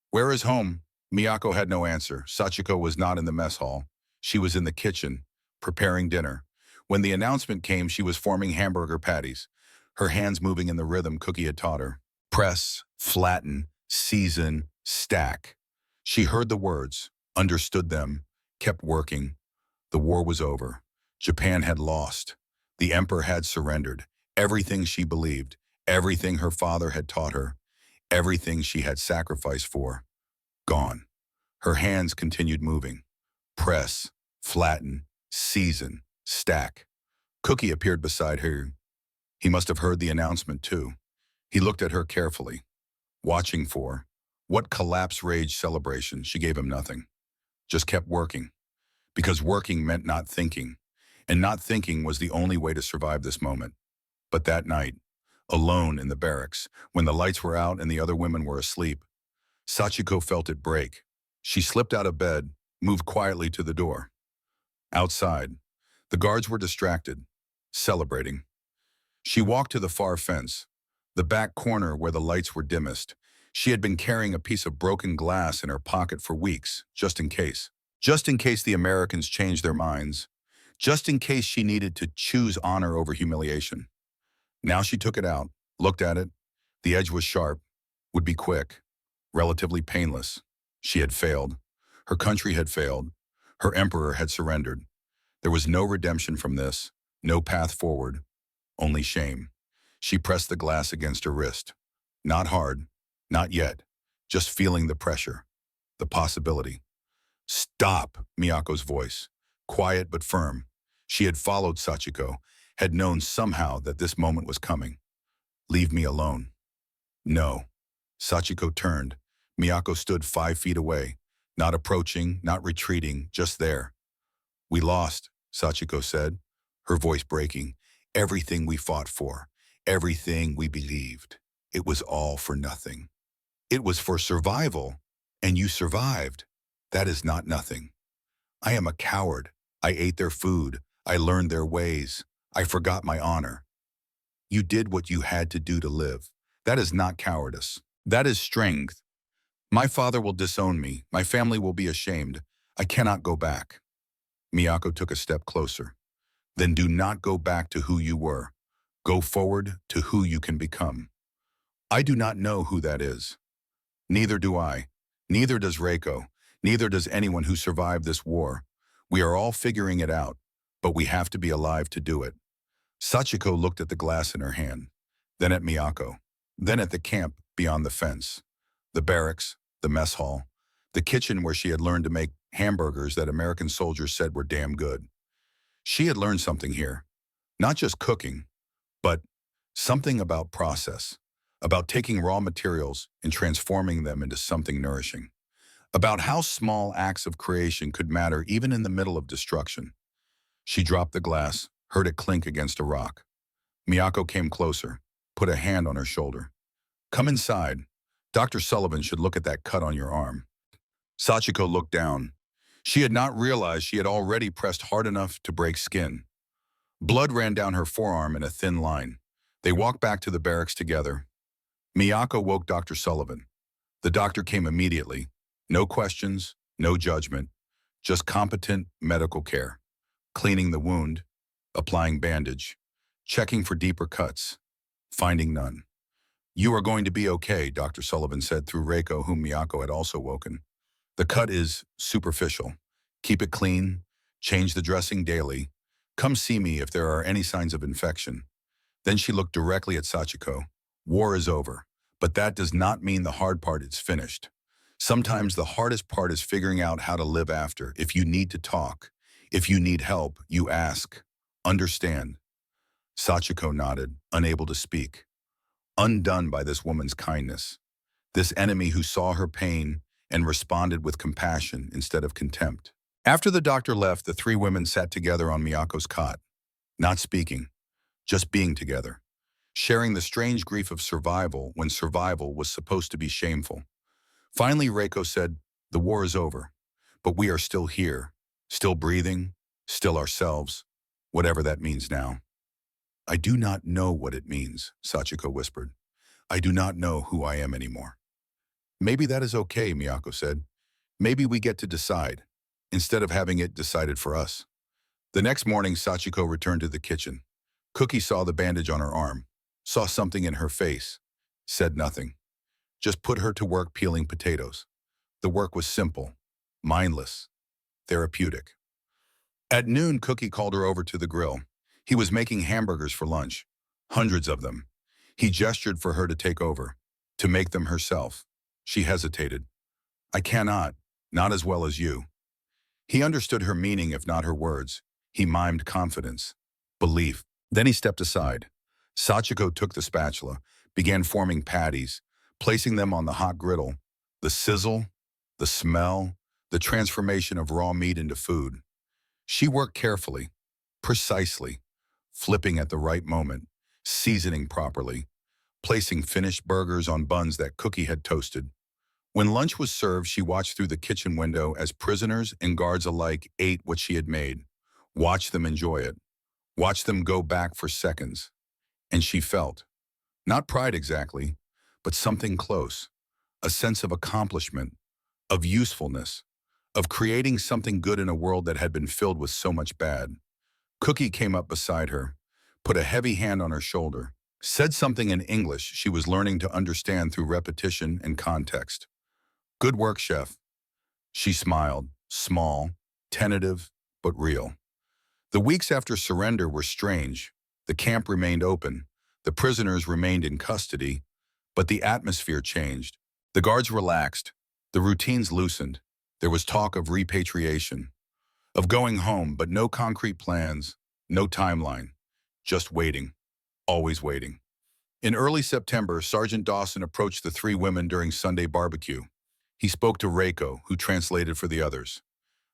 "Where is home?" Miyako had no answer. Sachiko was not in the mess hall. She was in the kitchen, preparing dinner. When the announcement came, she was forming hamburger patties, her hands moving in the rhythm Cookie had taught her. Press, flatten, season, stack. She heard the words. understood them, kept working. The war was over. Japan had lost. The emperor had surrendered. Everything she believed, everything her father had taught her, everything she had sacrificed for, gone. Her hands continued moving. Press, flatten, season, stack. Cookie appeared beside her. He must have heard the announcement too. He looked at her carefully, watching for what collapse rage celebration. She gave him nothing, just kept working, because working meant not thinking, and not thinking was the only way to survive this moment. But that night, alone in the barracks, when the lights were out and the other women were asleep, Sachiko felt it break. She slipped out of bed, moved quietly to the door. Outside, the guards were distracted, celebrating. She walked to the far fence, the back corner where the lights were dimmest. She had been carrying a piece of broken glass in her pocket for weeks, just in case. Just in case the Americans changed their minds. Just in case she needed to choose honor over humiliation. Now she took it out, looked at it. The edge was sharp, would be quick, relatively painless. She had failed. Her country had failed. Her emperor had surrendered. There was no redemption from this, no path forward, only shame. She pressed the glass against her wrist. Not hard, not yet, just feeling the pressure, the possibility. Stop, Miyako's voice, quiet but firm. She had followed Sachiko, had known somehow that this moment was coming. Leave me alone. No. Sachiko turned. Miyako stood 5 feet away, not approaching, not retreating, just there. We lost, Sachiko said, her voice breaking. Everything we fought for, everything we believed, it was all for nothing. It was for survival, and you survived. That is not nothing. I am a coward. I ate their food. I learned their ways. I forgot my honor. You did what you had to do to live. That is not cowardice. That is strength. My father will disown me. My family will be ashamed. I cannot go back. Miyako took a step closer. Then do not go back to who you were. Go forward to who you can become. I do not know who that is. Neither do I. Neither does Reiko. Neither does anyone who survived this war. We are all figuring it out, but we have to be alive to do it. Sachiko looked at the glass in her hand, then at Miyako, then at the camp beyond the fence, the barracks, the mess hall, the kitchen where she had learned to make hamburgers that American soldiers said were damn good. She had learned something here, not just cooking, but something about process, about taking raw materials and transforming them into something nourishing, about how small acts of creation could matter even in the middle of destruction. She dropped the glass, heard it clink against a rock. Miyako came closer, put a hand on her shoulder. Come inside. Dr. Sullivan should look at that cut on your arm. Sachiko looked down. She had not realized she had already pressed hard enough to break skin. Blood ran down her forearm in a thin line. They walked back to the barracks together. Miyako woke Dr. Sullivan. The doctor came immediately. No questions, no judgment, just competent medical care. Cleaning the wound, applying bandage, checking for deeper cuts, finding none. You are going to be okay, Dr. Sullivan said through Reiko, whom Miyako had also woken. The cut is superficial. Keep it clean, change the dressing daily. Come see me if there are any signs of infection. Then she looked directly at Sachiko. War is over, but that does not mean the hard part is finished. Sometimes the hardest part is figuring out how to live after. If you need to talk, if you need help, you ask. Understand. Sachiko nodded, unable to speak. Undone by this woman's kindness. This enemy who saw her pain and responded with compassion instead of contempt. After the doctor left, the 3 women sat together on Miyako's cot, not speaking, just being together, sharing the strange grief of survival when survival was supposed to be shameful. Finally, Reiko said, the war is over, but we are still here, still breathing, still ourselves, whatever that means now. I do not know what it means, Sachiko whispered. I do not know who I am anymore. Maybe that is okay, Miyako said. Maybe we get to decide, instead of having it decided for us. The next morning, Sachiko returned to the kitchen. Cookie saw the bandage on her arm, saw something in her face, said nothing. Just put her to work peeling potatoes. The work was simple, mindless, therapeutic. At noon, Cookie called her over to the grill. He was making hamburgers for lunch, hundreds of them. He gestured for her to take over, to make them herself. She hesitated. I cannot, not as well as you. He understood her meaning if not her words. He mimed confidence, belief. Then he stepped aside. Sachiko took the spatula, began forming patties, placing them on the hot griddle. The sizzle, the smell, the transformation of raw meat into food. She worked carefully, precisely, flipping at the right moment, seasoning properly, placing finished burgers on buns that Cookie had toasted. When lunch was served, she watched through the kitchen window as prisoners and guards alike ate what she had made, watched them enjoy it, watched them go back for seconds. And she felt, not pride exactly, but something close, a sense of accomplishment, of usefulness, of creating something good in a world that had been filled with so much bad. Cookie came up beside her, put a heavy hand on her shoulder, said something in English she was learning to understand through repetition and context. Good work, chef. She smiled, small, tentative, but real. The weeks after surrender were strange. The camp remained open. The prisoners remained in custody, but the atmosphere changed. The guards relaxed. The routines loosened. There was talk of repatriation, of going home, but no concrete plans, no timeline, just waiting, always waiting. In early September, Sergeant Dawson approached the three women during Sunday barbecue. He spoke to Reiko, who translated for the others.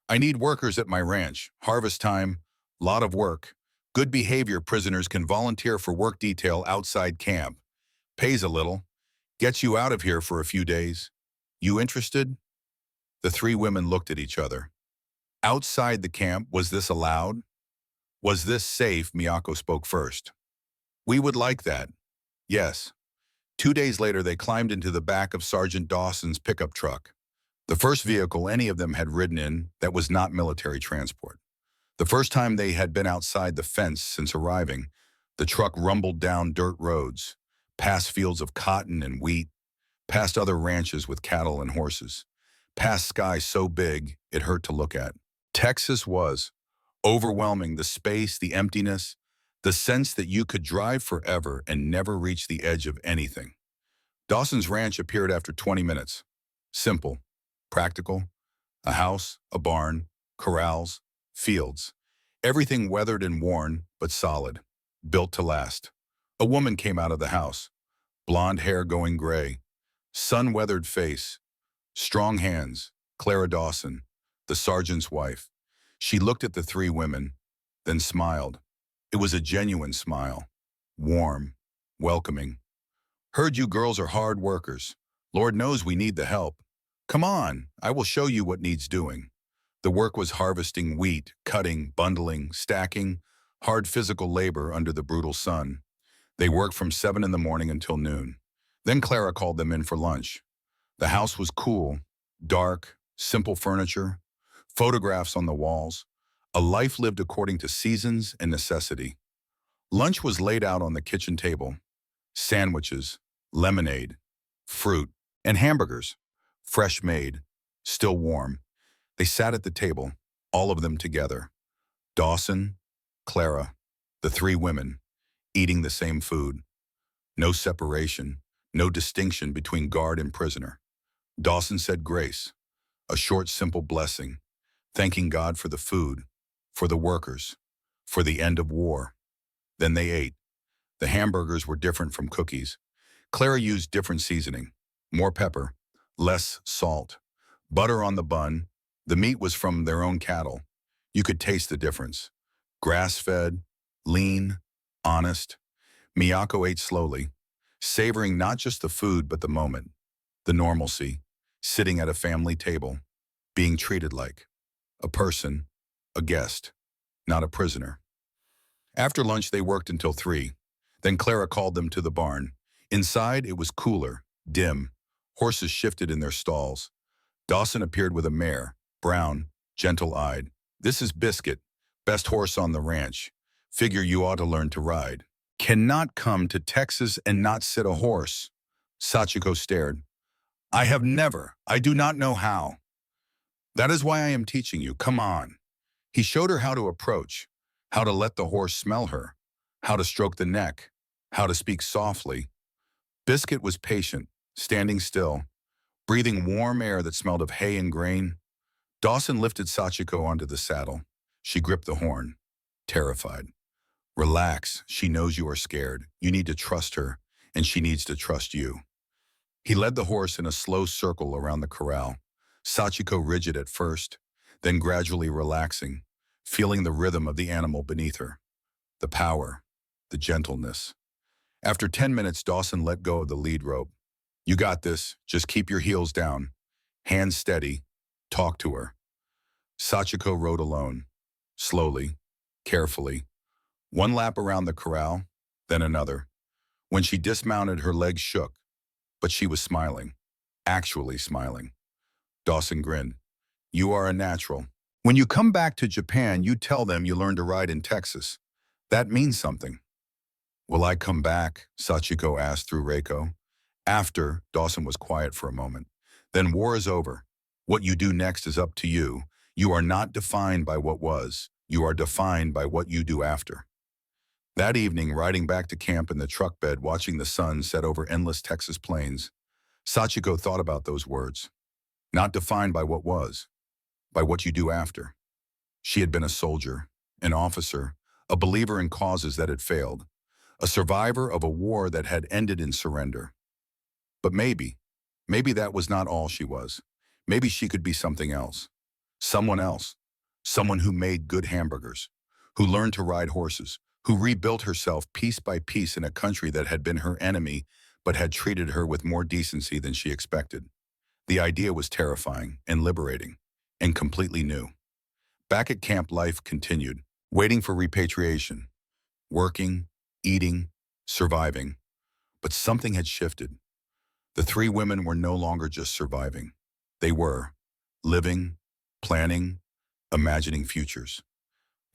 I need workers at my ranch. Harvest time, lot of work. Good behavior prisoners can volunteer for work detail outside camp. Pays a little. Gets you out of here for a few days. You interested? The three women looked at each other. Outside the camp, was this allowed? Was this safe? Miyako spoke first. We would like that. Yes. 2 days later, they climbed into the back of Sergeant Dawson's pickup truck, the first vehicle any of them had ridden in that was not military transport. The first time they had been outside the fence since arriving, the truck rumbled down dirt roads, past fields of cotton and wheat, past other ranches with cattle and horses, past skies so big it hurt to look at. Texas was overwhelming, the space, the emptiness, the sense that you could drive forever and never reach the edge of anything. Dawson's ranch appeared after 20 minutes. Simple, practical, a house, a barn, corrals, fields. Everything weathered and worn, but solid, built to last. A woman came out of the house, blonde hair going gray, sun-weathered face, strong hands, Clara Dawson, the sergeant's wife. She looked at the three women, then smiled. It was a genuine smile, warm, welcoming. Heard you girls are hard workers. Lord knows we need the help. Come on, I will show you what needs doing. The work was harvesting wheat, cutting, bundling, stacking, hard physical labor under the brutal sun. They worked from 7 in the morning until noon. Then Clara called them in for lunch. The house was cool, dark, simple furniture, photographs on the walls, a life lived according to seasons and necessity. Lunch was laid out on the kitchen table. Sandwiches, lemonade, fruit, and hamburgers, fresh made, still warm. They sat at the table, all of them together. Dawson, Clara, the three women, eating the same food. No separation, no distinction between guard and prisoner. Dawson said grace, a short, simple blessing, thanking God for the food, for the workers, for the end of war. Then they ate. The hamburgers were different from Cookie's. Clara used different seasoning, more pepper, less salt, butter on the bun. The meat was from their own cattle. You could taste the difference. Grass-fed, lean, honest. Miyako ate slowly, savoring not just the food but the moment, the normalcy, sitting at a family table, being treated like a person, a guest, not a prisoner. After lunch, they worked until 3. Then Clara called them to the barn. Inside, it was cooler, dim. Horses shifted in their stalls. Dawson appeared with a mare, brown, gentle-eyed. This is Biscuit, best horse on the ranch. Figure you ought to learn to ride. Cannot come to Texas and not sit a horse. Sachiko stared. I have never. I do not know how. That is why I am teaching you. Come on. He showed her how to approach, how to let the horse smell her, how to stroke the neck, how to speak softly. Biscuit was patient, standing still, breathing warm air that smelled of hay and grain. Dawson lifted Sachiko onto the saddle. She gripped the horn, terrified. Relax, she knows you are scared. You need to trust her, and she needs to trust you. He led the horse in a slow circle around the corral, Sachiko rigid at first, then gradually relaxing, feeling the rhythm of the animal beneath her. The power, the gentleness. After 10 minutes, Dawson let go of the lead rope. You got this, just keep your heels down. Hands steady, talk to her. Sachiko rode alone, slowly, carefully. One lap around the corral, then another. When she dismounted, her legs shook, but she was smiling, actually smiling. Dawson grinned. You are a natural. When you come back to Japan, you tell them you learned to ride in Texas. That means something. Will I come back? Sachiko asked through Reiko. After, Dawson was quiet for a moment. Then war is over. What you do next is up to you. You are not defined by what was. You are defined by what you do after. That evening, riding back to camp in the truck bed, watching the sun set over endless Texas plains, Sachiko thought about those words. Not defined by what was, by what you do after. She had been a soldier, an officer, a believer in causes that had failed, a survivor of a war that had ended in surrender. But maybe that was not all she was. Maybe she could be something else. Someone else. Someone who made good hamburgers, who learned to ride horses, who rebuilt herself piece by piece in a country that had been her enemy but had treated her with more decency than she expected. The idea was terrifying and liberating and completely new. Back at camp, life continued, waiting for repatriation, working, eating, surviving. But something had shifted. The three women were no longer just surviving. They were living, planning, imagining futures.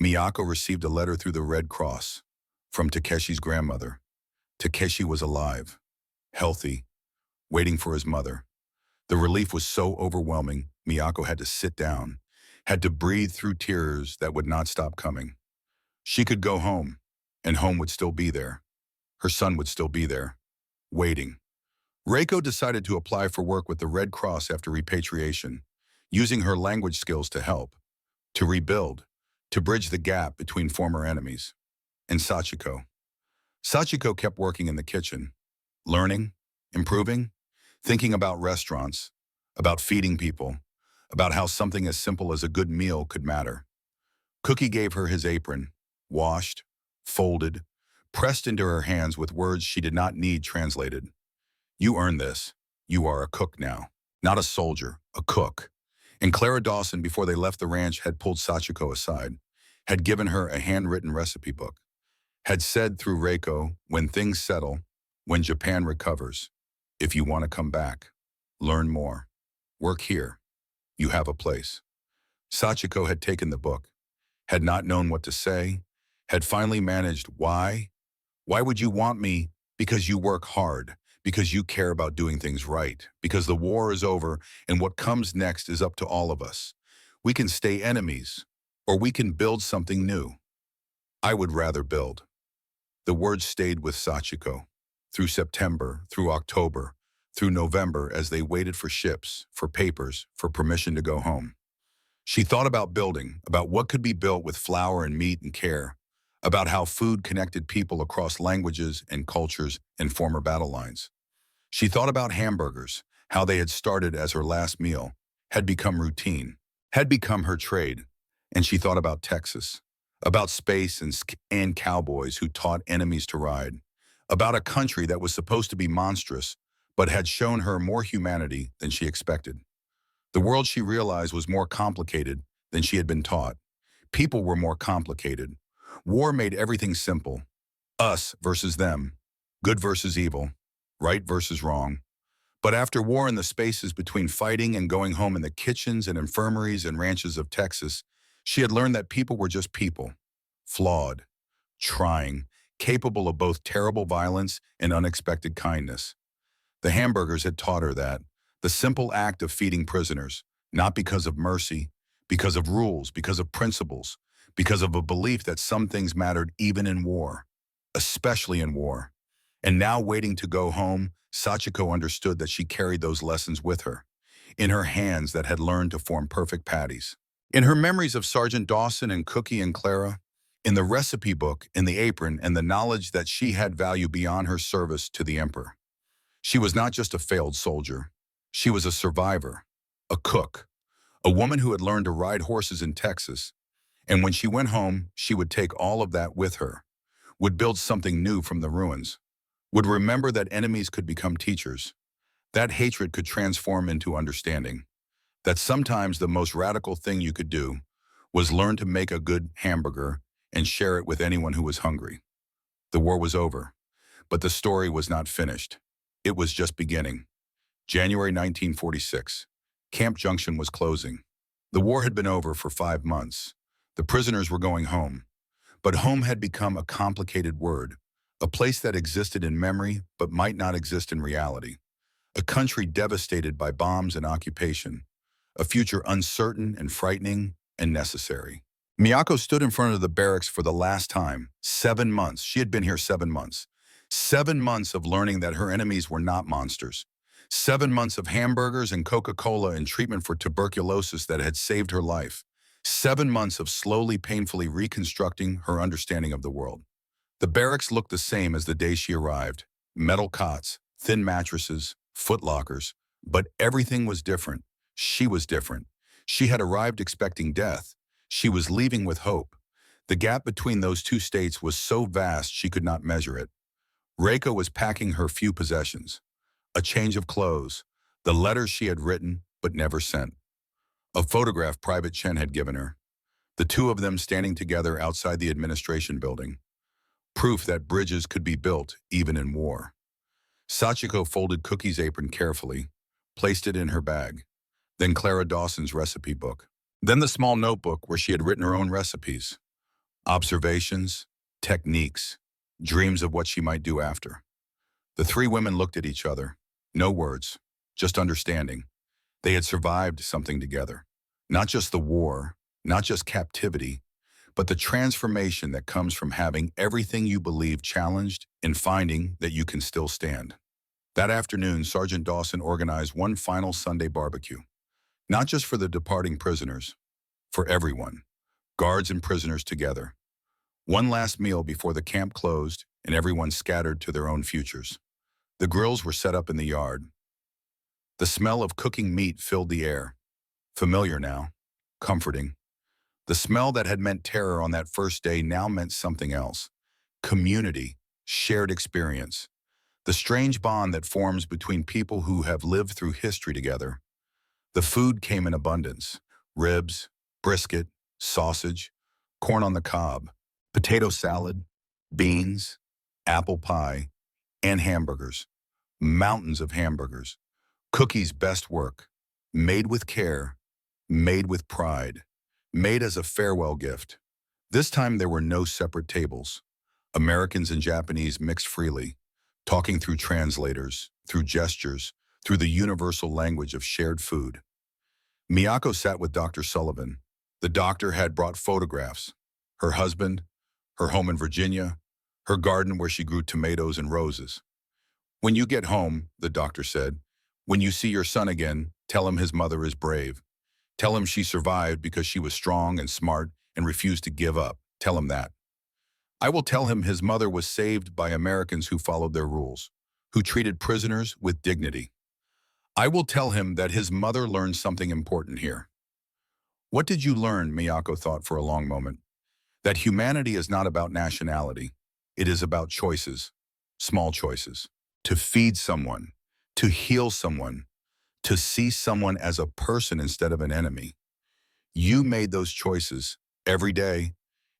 Miyako received a letter through the Red Cross from Takeshi's grandmother. Takeshi was alive, healthy, waiting for his mother. The relief was so overwhelming, Miyako had to sit down, had to breathe through tears that would not stop coming. She could go home, and home would still be there. Her son would still be there, waiting. Reiko decided to apply for work with the Red Cross after repatriation, using her language skills to help, to rebuild, to bridge the gap between former enemies. And Sachiko. Sachiko kept working in the kitchen, learning, improving, thinking about restaurants, about feeding people, about how something as simple as a good meal could matter. Cookie gave her his apron, washed, folded, pressed into her hands with words she did not need translated. You earned this. You are a cook now. Not a soldier, a cook. And Clara Dawson, before they left the ranch, had pulled Sachiko aside, had given her a handwritten recipe book, had said through Reiko, when things settle, when Japan recovers, if you want to come back, learn more, work here, you have a place. Sachiko had taken the book, had not known what to say, had finally managed. Why? Why would you want me? Because you work hard, because you care about doing things right, because the war is over and what comes next is up to all of us. We can stay enemies, or we can build something new. I would rather build. The words stayed with Sachiko through September, through October, through November as they waited for ships, for papers, for permission to go home. She thought about building, about what could be built with flour and meat and care, about how food connected people across languages and cultures and former battle lines. She thought about hamburgers, how they had started as her last meal, had become routine, had become her trade. And she thought about Texas, about space and cowboys who taught enemies to ride, about a country that was supposed to be monstrous, but had shown her more humanity than she expected. The world, she realized, was more complicated than she had been taught. People were more complicated. War made everything simple. Us versus them, good versus evil, right versus wrong. But after war, in the spaces between fighting and going home in the kitchens and infirmaries and ranches of Texas, she had learned that people were just people, flawed, trying, capable of both terrible violence and unexpected kindness. The hamburgers had taught her that, the simple act of feeding prisoners, Not because of mercy, because of rules, because of principles, because of a belief that some things mattered even in war, especially in war. And now waiting to go home, Sachiko understood that she carried those lessons with her, in her hands that had learned to form perfect patties. In her memories of Sergeant Dawson and Cookie and Clara, in the recipe book, in the apron, and the knowledge that she had value beyond her service to the Emperor. She was not just a failed soldier. She was a survivor, a cook, a woman who had learned to ride horses in Texas. And when she went home, she would take all of that with her, would build something new from the ruins, would remember that enemies could become teachers, that hatred could transform into understanding, that sometimes the most radical thing you could do was learn to make a good hamburger and share it with anyone who was hungry. The war was over, but the story was not finished. It was just beginning. January 1946. Camp Junction was closing. The war had been over for 5 months. The prisoners were going home. But home had become a complicated word, a place that existed in memory but might not exist in reality. A country devastated by bombs and occupation. A future uncertain and frightening and necessary. Miyako stood in front of the barracks for the last time. 7 months. She had been here 7 months. 7 months of learning that her enemies were not monsters. 7 months of hamburgers and Coca-Cola and treatment for tuberculosis that had saved her life. 7 months of slowly, painfully reconstructing her understanding of the world. The barracks looked the same as the day she arrived. Metal cots, thin mattresses, footlockers. But everything was different. She was different. She had arrived expecting death. She was leaving with hope. The gap between those two states was so vast she could not measure it. Reiko was packing her few possessions. A change of clothes, the letters she had written but never sent. A photograph Private Chen had given her. The two of them standing together outside the administration building. Proof that bridges could be built even in war. Sachiko folded Cookie's apron carefully, placed it in her bag. Then Clara Dawson's recipe book. Then the small notebook where she had written her own recipes. Observations, techniques, dreams of what she might do after. The three women looked at each other. No words, just understanding. They had survived something together. Not just the war, not just captivity, but the transformation that comes from having everything you believe challenged and finding that you can still stand. That afternoon, Sergeant Dawson organized one final Sunday barbecue. Not just for the departing prisoners, for everyone, guards and prisoners together. One last meal before the camp closed and everyone scattered to their own futures. The grills were set up in the yard. The smell of cooking meat filled the air. Familiar now, comforting. The smell that had meant terror on that first day now meant something else. Community, shared experience. The strange bond that forms between people who have lived through history together. The food came in abundance. Ribs, brisket, sausage, corn on the cob, potato salad, beans, apple pie, and hamburgers. Mountains of hamburgers. Cookie's best work. Made with care, made with pride, made as a farewell gift. This time there were no separate tables. Americans and Japanese mixed freely, talking through translators, through gestures, through the universal language of shared food. Miyako sat with Dr. Sullivan. The doctor had brought photographs. Her husband, her home in Virginia, her garden where she grew tomatoes and roses. When you get home, the doctor said, when you see your son again, tell him his mother is brave. Tell him she survived because she was strong and smart and refused to give up. Tell him that. I will tell him his mother was saved by Americans who followed their rules, who treated prisoners with dignity. I will tell him that his mother learned something important here. What did you learn? Miyako thought for a long moment. That humanity is not about nationality. It is about choices, small choices. To feed someone, to heal someone, to see someone as a person instead of an enemy. You made those choices every day,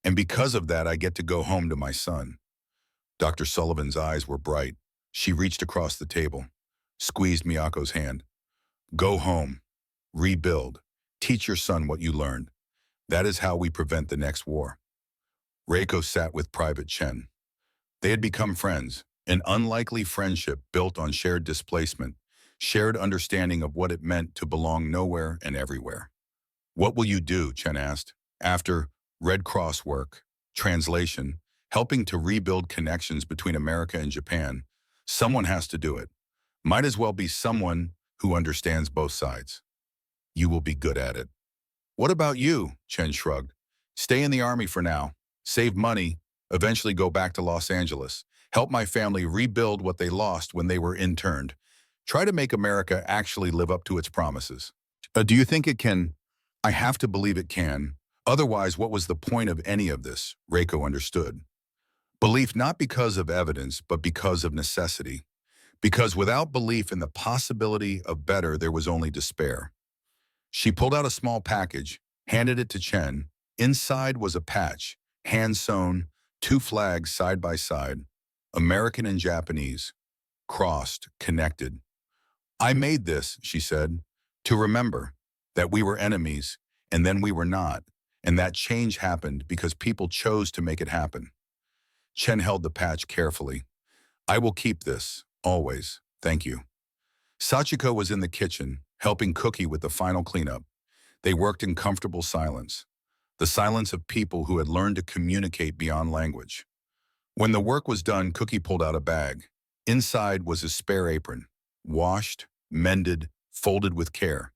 and because of that, I get to go home to my son. Dr. Sullivan's eyes were bright. She reached across the table, squeezed Miyako's hand. Go home, rebuild, teach your son what you learned. That is how we prevent the next war. Reiko sat with Private Chen. They had become friends, an unlikely friendship built on shared displacement, shared understanding of what it meant to belong nowhere and everywhere. What will you do, Chen asked, after Red Cross work, translation, helping to rebuild connections between America and Japan? Someone has to do it. Might as well be someone who understands both sides. You will be good at it. What about you? Chen shrugged. Stay in the army for now. Save money. Eventually go back to Los Angeles. Help my family rebuild what they lost when they were interned. Try to make America actually live up to its promises. Do you think it can? I have to believe it can. Otherwise, what was the point of any of this? Reiko understood. Belief not because of evidence, but because of necessity. Because without belief in the possibility of better, there was only despair. She pulled out a small package, handed it to Chen. Inside was a patch, hand-sewn, two flags side by side, American and Japanese, crossed, connected. I made this, she said, to remember that we were enemies, and then we were not, and that change happened because people chose to make it happen. Chen held the patch carefully. I will keep this, always, thank you. Sachiko was in the kitchen, helping Cookie with the final cleanup. They worked in comfortable silence, the silence of people who had learned to communicate beyond language. When the work was done, Cookie pulled out a bag. Inside was his spare apron, washed, mended, folded with care.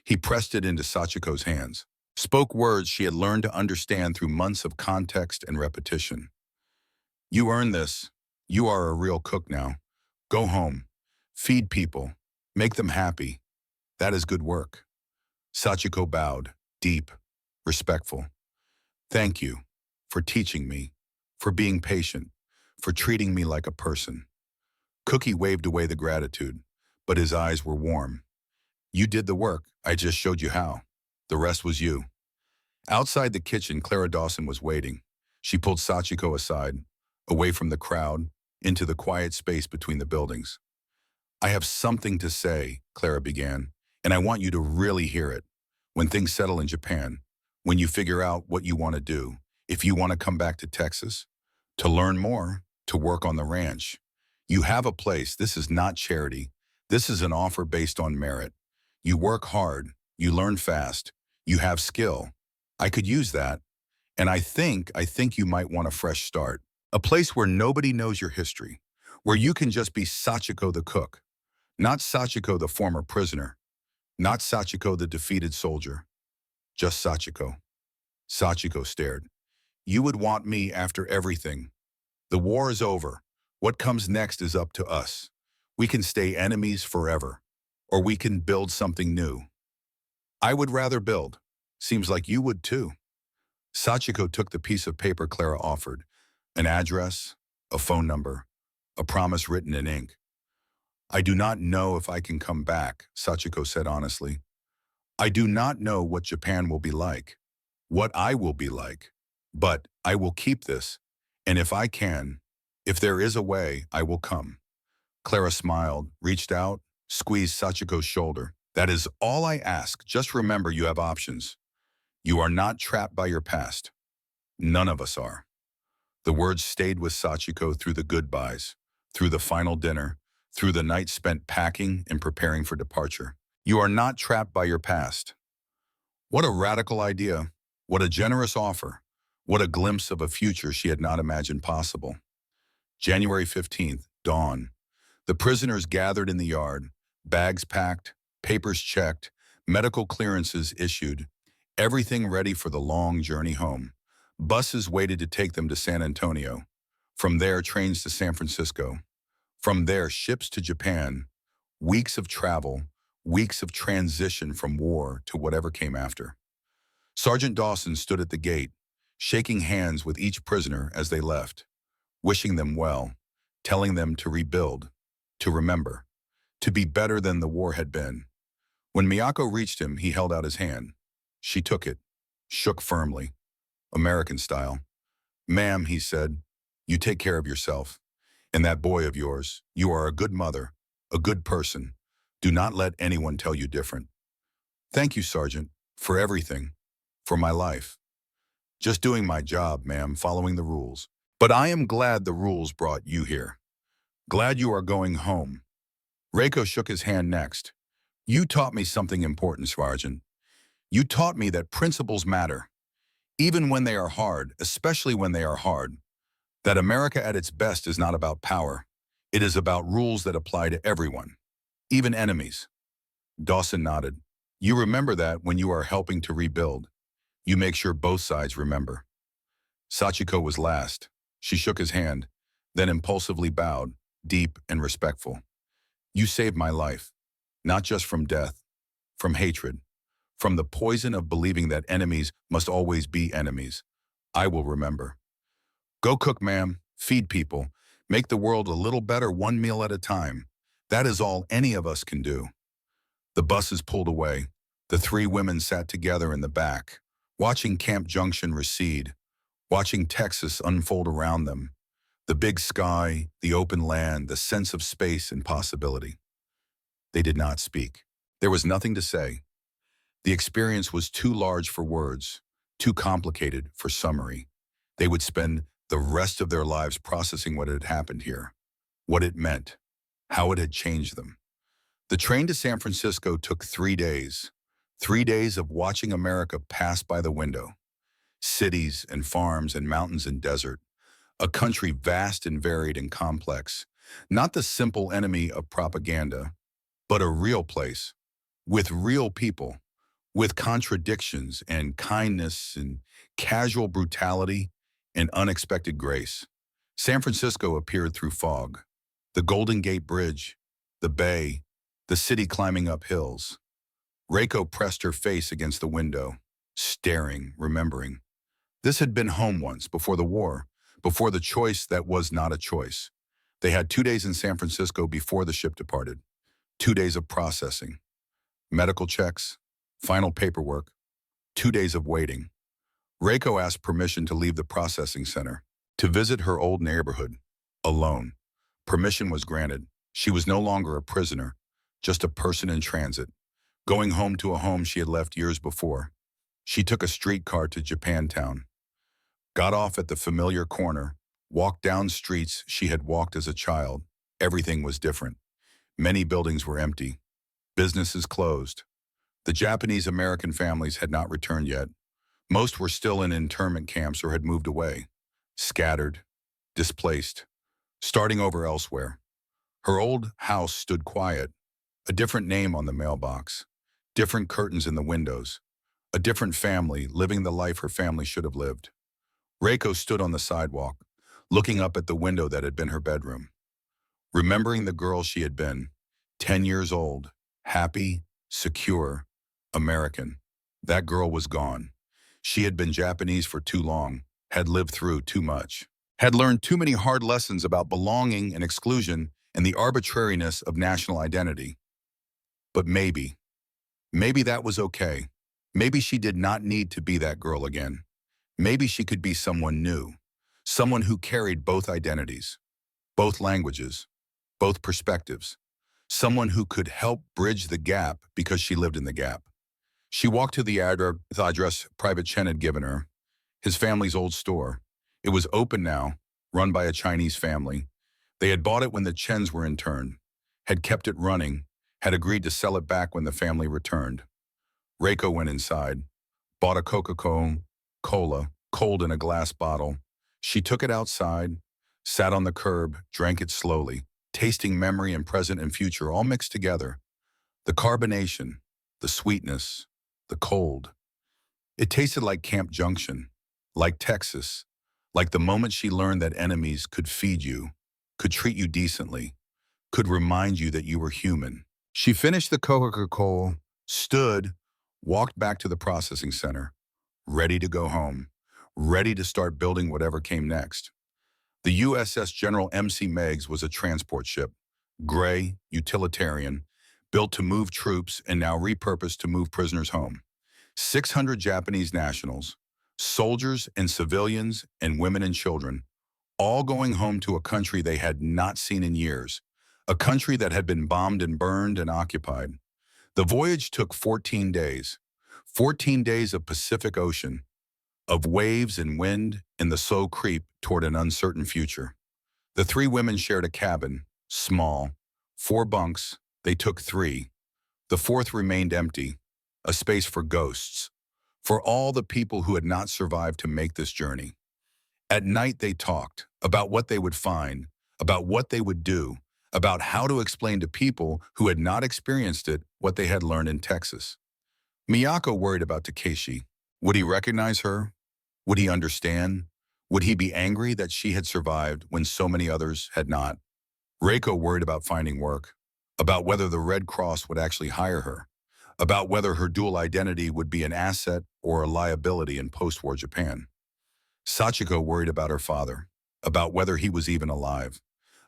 He pressed it into Sachiko's hands, spoke words she had learned to understand through months of context and repetition. You earned this. You are a real cook now. Go home. Feed people. Make them happy. That is good work. Sachiko bowed, deep, respectful. Thank you for teaching me, for being patient, for treating me like a person. Cookie waved away the gratitude, but his eyes were warm. You did the work. I just showed you how. The rest was you. Outside the kitchen, Clara Dawson was waiting. She pulled Sachiko aside, away from the crowd, into the quiet space between the buildings. I have something to say, Clara began, and I want you to really hear it. When things settle in Japan, when you figure out what you want to do, if you want to come back to Texas, to learn more, to work on the ranch, you have a place. This is not charity. This is an offer based on merit. You work hard, you learn fast, you have skill. I could use that, and I think you might want a fresh start. A place where nobody knows your history, where you can just be Sachiko the cook, not Sachiko the former prisoner, not Sachiko the defeated soldier, just Sachiko. Sachiko stared. You would want me after everything. The war is over. What comes next is up to us. We can stay enemies forever, or we can build something new. I would rather build. Seems like you would too. Sachiko took the piece of paper Clara offered, an address, a phone number, a promise written in ink. I do not know if I can come back, Sachiko said honestly. I do not know what Japan will be like, what I will be like, but I will keep this, and if I can, if there is a way, I will come. Clara smiled, reached out, squeezed Sachiko's shoulder. That is all I ask. Just remember you have options. You are not trapped by your past. None of us are. The words stayed with Sachiko through the goodbyes, through the final dinner, through the night spent packing and preparing for departure. You are not trapped by your past. What a radical idea. What a generous offer. What a glimpse of a future she had not imagined possible. January 15th, dawn. The prisoners gathered in the yard, bags packed, papers checked, medical clearances issued, everything ready for the long journey home. Buses waited to take them to San Antonio. From there, trains to San Francisco. From there, ships to Japan. Weeks of travel, weeks of transition from war to whatever came after. Sergeant Dawson stood at the gate, shaking hands with each prisoner as they left, wishing them well, telling them to rebuild, to remember, to be better than the war had been. When Miyako reached him, he held out his hand. She took it, shook firmly, American style. Ma'am, he said, you take care of yourself. And that boy of yours, you are a good mother, a good person. Do not let anyone tell you different. Thank you, Sergeant, for everything, for my life. Just doing my job, ma'am, following the rules. But I am glad the rules brought you here. Glad you are going home. Reiko shook his hand next. You taught me something important, Sergeant. You taught me that principles matter, even when they are hard, especially when they are hard. That America at its best is not about power. It is about rules that apply to everyone, even enemies. Dawson nodded. You remember that when you are helping to rebuild. You make sure both sides remember. Sachiko was last. She shook his hand, then impulsively bowed, deep and respectful. You saved my life, not just from death, from hatred, from the poison of believing that enemies must always be enemies. I will remember. Go cook, ma'am, feed people, make the world a little better one meal at a time. That is all any of us can do. The buses pulled away. The three women sat together in the back, watching Camp Junction recede, watching Texas unfold around them. The big sky, the open land, the sense of space and possibility. They did not speak. There was nothing to say. The experience was too large for words, too complicated for summary. They would spend the rest of their lives processing what had happened here, what it meant, how it had changed them. The train to San Francisco took 3 days. 3 days of watching America pass by the window. Cities and farms and mountains and desert. A country vast and varied and complex. Not the simple enemy of propaganda, but a real place, with real people, with contradictions and kindness and casual brutality and unexpected grace. San Francisco appeared through fog. The Golden Gate Bridge, the bay, the city climbing up hills. Reiko pressed her face against the window, staring, remembering. This had been home once, before the war, before the choice that was not a choice. They had 2 days in San Francisco before the ship departed. 2 days of processing. Medical checks, final paperwork, 2 days of waiting. Reiko asked permission to leave the processing center, to visit her old neighborhood, alone. Permission was granted. She was no longer a prisoner, just a person in transit, going home to a home she had left years before. She took a streetcar to Japantown, got off at the familiar corner, walked down streets she had walked as a child. Everything was different. Many buildings were empty. Businesses closed. The Japanese-American families had not returned yet. Most were still in internment camps or had moved away, scattered, displaced, starting over elsewhere. Her old house stood quiet, a different name on the mailbox, different curtains in the windows, a different family living the life her family should have lived. Reiko stood on the sidewalk, looking up at the window that had been her bedroom, remembering the girl she had been, 10 years old, happy, secure, American. That girl was gone. She had been Japanese for too long, had lived through too much, had learned too many hard lessons about belonging and exclusion and the arbitrariness of national identity. But maybe that was okay. Maybe she did not need to be that girl again. Maybe she could be someone new, someone who carried both identities, both languages, both perspectives, someone who could help bridge the gap because she lived in the gap. She walked to the address Private Chen had given her, his family's old store. It was open now, run by a Chinese family. They had bought it when the Chens were interned, had kept it running, had agreed to sell it back when the family returned. Reiko went inside, bought a Coca-Cola, cold in a glass bottle. She took it outside, sat on the curb, drank it slowly, tasting memory and present and future all mixed together. The carbonation, the sweetness, the cold. It tasted like Camp Junction, like Texas, like the moment she learned that enemies could feed you, could treat you decently, could remind you that you were human. She finished the Coca-Cola, stood, walked back to the processing center, ready to go home, ready to start building whatever came next. The USS General M.C. Meigs was a transport ship, gray, utilitarian, built to move troops and now repurposed to move prisoners home. 600 Japanese nationals, soldiers and civilians and women and children, all going home to a country they had not seen in years, a country that had been bombed and burned and occupied. The voyage took 14 days, 14 days of Pacific Ocean, of waves and wind and the slow creep toward an uncertain future. The three women shared a cabin, small, 4 bunks, They took 3. The 4th remained empty, a space for ghosts, for all the people who had not survived to make this journey. At night they talked about what they would find, about what they would do, about how to explain to people who had not experienced it what they had learned in Texas. Miyako worried about Takeshi. Would he recognize her? Would he understand? Would he be angry that she had survived when so many others had not? Reiko worried about finding work, about whether the Red Cross would actually hire her, about whether her dual identity would be an asset or a liability in post-war Japan. Sachiko worried about her father, about whether he was even alive,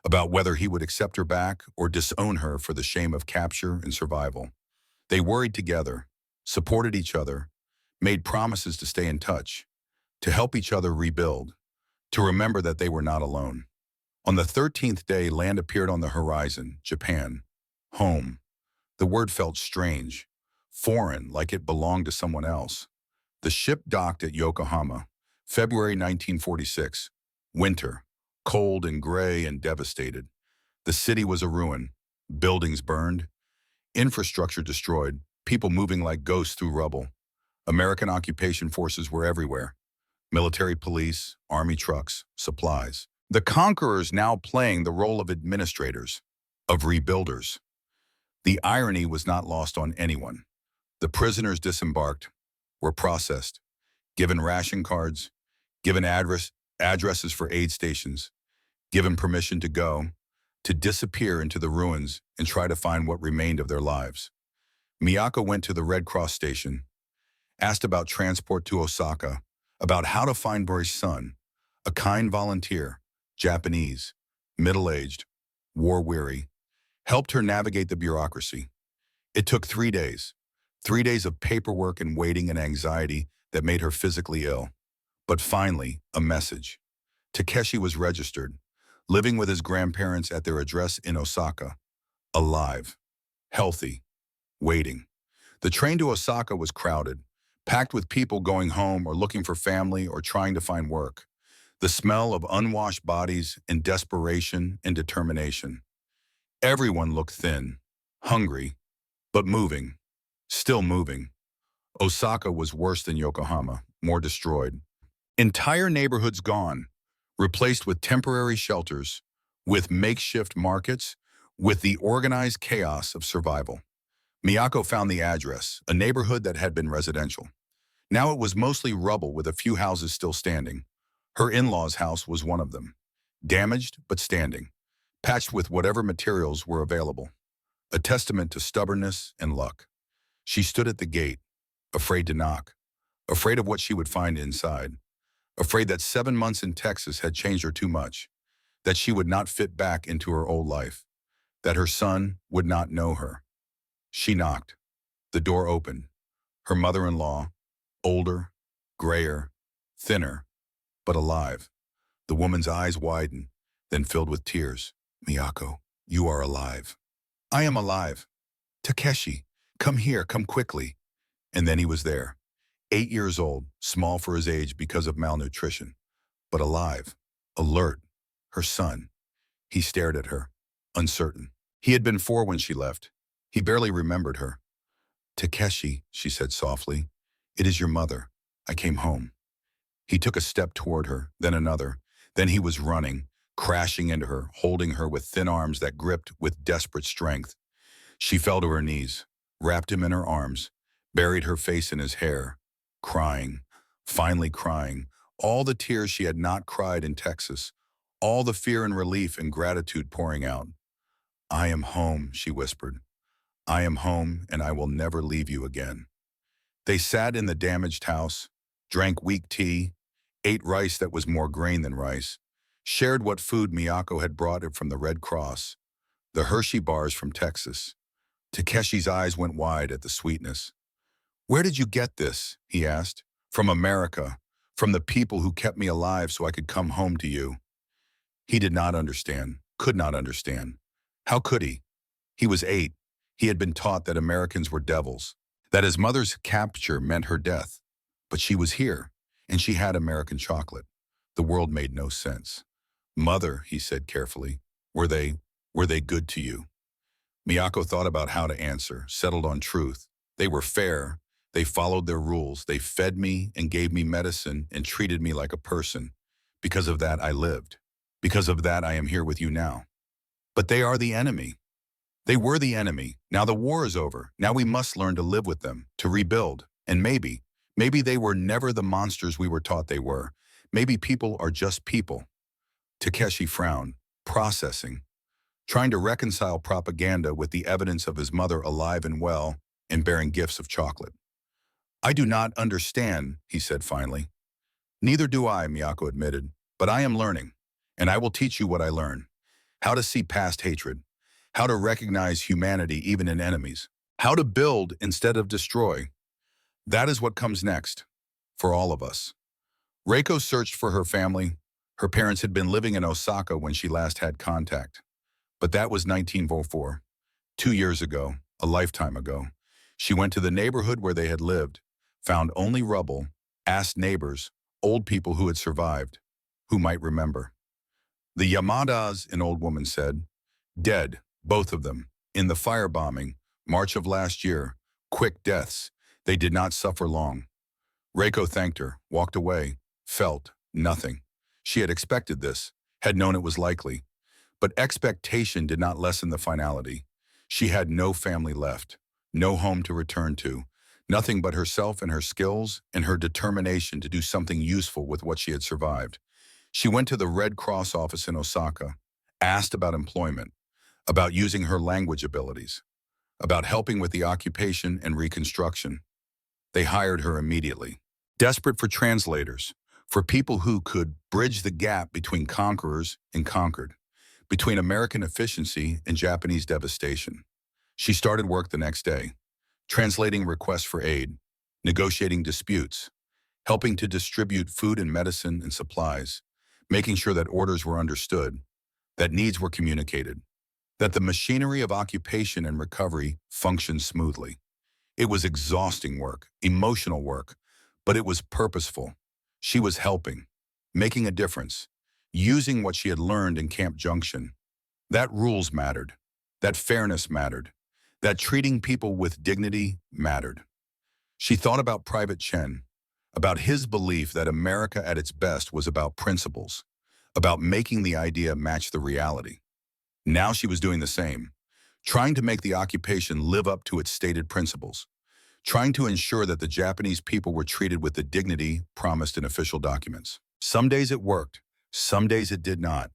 about whether he would accept her back or disown her for the shame of capture and survival. They worried together, supported each other, made promises to stay in touch, to help each other rebuild, to remember that they were not alone. On the 13th day, land appeared on the horizon, Japan. Home. The word felt strange, foreign, like it belonged to someone else. The ship docked at Yokohama, February 1946. Winter, cold and gray and devastated. The city was a ruin. Buildings burned, infrastructure destroyed, people moving like ghosts through rubble. American occupation forces were everywhere. Military police, army trucks, supplies. The conquerors now playing the role of administrators, of rebuilders. The irony was not lost on anyone. The prisoners disembarked, were processed, given ration cards, given addresses for aid stations, given permission to go, to disappear into the ruins and try to find what remained of their lives. Miyako went to the Red Cross station, asked about transport to Osaka, about how to find Bori's son, a kind volunteer, Japanese, middle-aged, war-weary, helped her navigate the bureaucracy. It took 3 days, 3 days of paperwork and waiting and anxiety that made her physically ill. But finally, a message. Takeshi was registered, living with his grandparents at their address in Osaka, alive, healthy, waiting. The train to Osaka was crowded, packed with people going home or looking for family or trying to find work. The smell of unwashed bodies and desperation and determination. Everyone looked thin, hungry, but moving, still moving. Osaka was worse than Yokohama, more destroyed. Entire neighborhoods gone, replaced with temporary shelters, with makeshift markets, with the organized chaos of survival. Miyako found the address, a neighborhood that had been residential. Now it was mostly rubble with a few houses still standing. Her in-laws' house was one of them, damaged but standing, patched with whatever materials were available, a testament to stubbornness and luck. She stood at the gate, afraid to knock, afraid of what she would find inside, afraid that 7 months in Texas had changed her too much, that she would not fit back into her old life, that her son would not know her. She knocked. The door opened. Her mother-in-law, older, grayer, thinner, but alive. The woman's eyes widened, then filled with tears. Miyako, you are alive. I am alive. Takeshi, come here, come quickly. And then he was there. 8 years old, small for his age because of malnutrition, but alive, alert, her son. He stared at her, uncertain. He had been 4 when she left. He barely remembered her. Takeshi, she said softly, it is your mother. I came home. He took a step toward her, then another. Then he was running, crashing into her, holding her with thin arms that gripped with desperate strength. She fell to her knees, wrapped him in her arms, buried her face in his hair, crying, finally crying, all the tears she had not cried in Texas, all the fear and relief and gratitude pouring out. I am home, she whispered. I am home, and I will never leave you again. They sat in the damaged house, drank weak tea, ate rice that was more grain than rice, shared what food Miyako had brought her from the Red Cross, the Hershey bars from Texas. Takeshi's eyes went wide at the sweetness. Where did you get this? He asked. From America, from the people who kept me alive so I could come home to you. He did not understand, could not understand. How could he? He was 8. He had been taught that Americans were devils, that his mother's capture meant her death. But she was here, and she had American chocolate. The world made no sense. Mother, he said carefully, were they good to you? Miyako thought about how to answer, settled on truth. They were fair. They followed their rules. They fed me and gave me medicine and treated me like a person. Because of that, I lived. Because of that, I am here with you now. But they are the enemy. They were the enemy. Now the war is over. Now we must learn to live with them, to rebuild. And maybe they were never the monsters we were taught they were. Maybe people are just people. Takeshi frowned, processing, trying to reconcile propaganda with the evidence of his mother alive and well and bearing gifts of chocolate. I do not understand, he said finally. Neither do I, Miyako admitted, but I am learning, and I will teach you what I learn. How to see past hatred, how to recognize humanity even in enemies, how to build instead of destroy. That is what comes next, for all of us. Reiko searched for her family. Her parents had been living in Osaka when she last had contact. But that was 1904, 2 years ago, a lifetime ago. She went to the neighborhood where they had lived, found only rubble, asked neighbors, old people who had survived, who might remember. The Yamadas, an old woman said, dead, both of them, in the firebombing, March of last year, quick deaths. They did not suffer long. Reiko thanked her, walked away, felt nothing. She had expected this, had known it was likely. But expectation did not lessen the finality. She had no family left, no home to return to, nothing but herself and her skills and her determination to do something useful with what she had survived. She went to the Red Cross office in Osaka, asked about employment, about using her language abilities, about helping with the occupation and reconstruction. They hired her immediately, desperate for translators, for people who could bridge the gap between conquerors and conquered, between American efficiency and Japanese devastation. She started work the next day, translating requests for aid, negotiating disputes, helping to distribute food and medicine and supplies, making sure that orders were understood, that needs were communicated, that the machinery of occupation and recovery functioned smoothly. It was exhausting work, emotional work, but it was purposeful. She was helping, making a difference, using what she had learned in Camp Junction. That rules mattered, that fairness mattered, that treating people with dignity mattered. She thought about Private Chen, about his belief that America at its best was about principles, about making the idea match the reality. Now she was doing the same, trying to make the occupation live up to its stated principles, trying to ensure that the Japanese people were treated with the dignity promised in official documents. Some days it worked, some days it did not,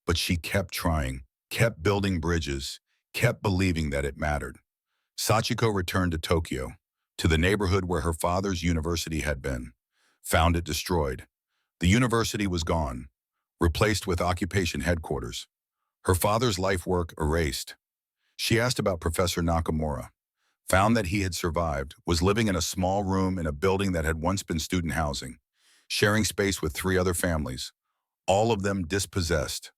but she kept trying, kept building bridges, kept believing that it mattered. Sachiko returned to Tokyo, to the neighborhood where her father's university had been, found it destroyed. The university was gone, replaced with occupation headquarters. Her father's life work erased. She asked about Professor Nakamura, found that he had survived, was living in a small room in a building that had once been student housing, sharing space with 3 other families, all of them dispossessed,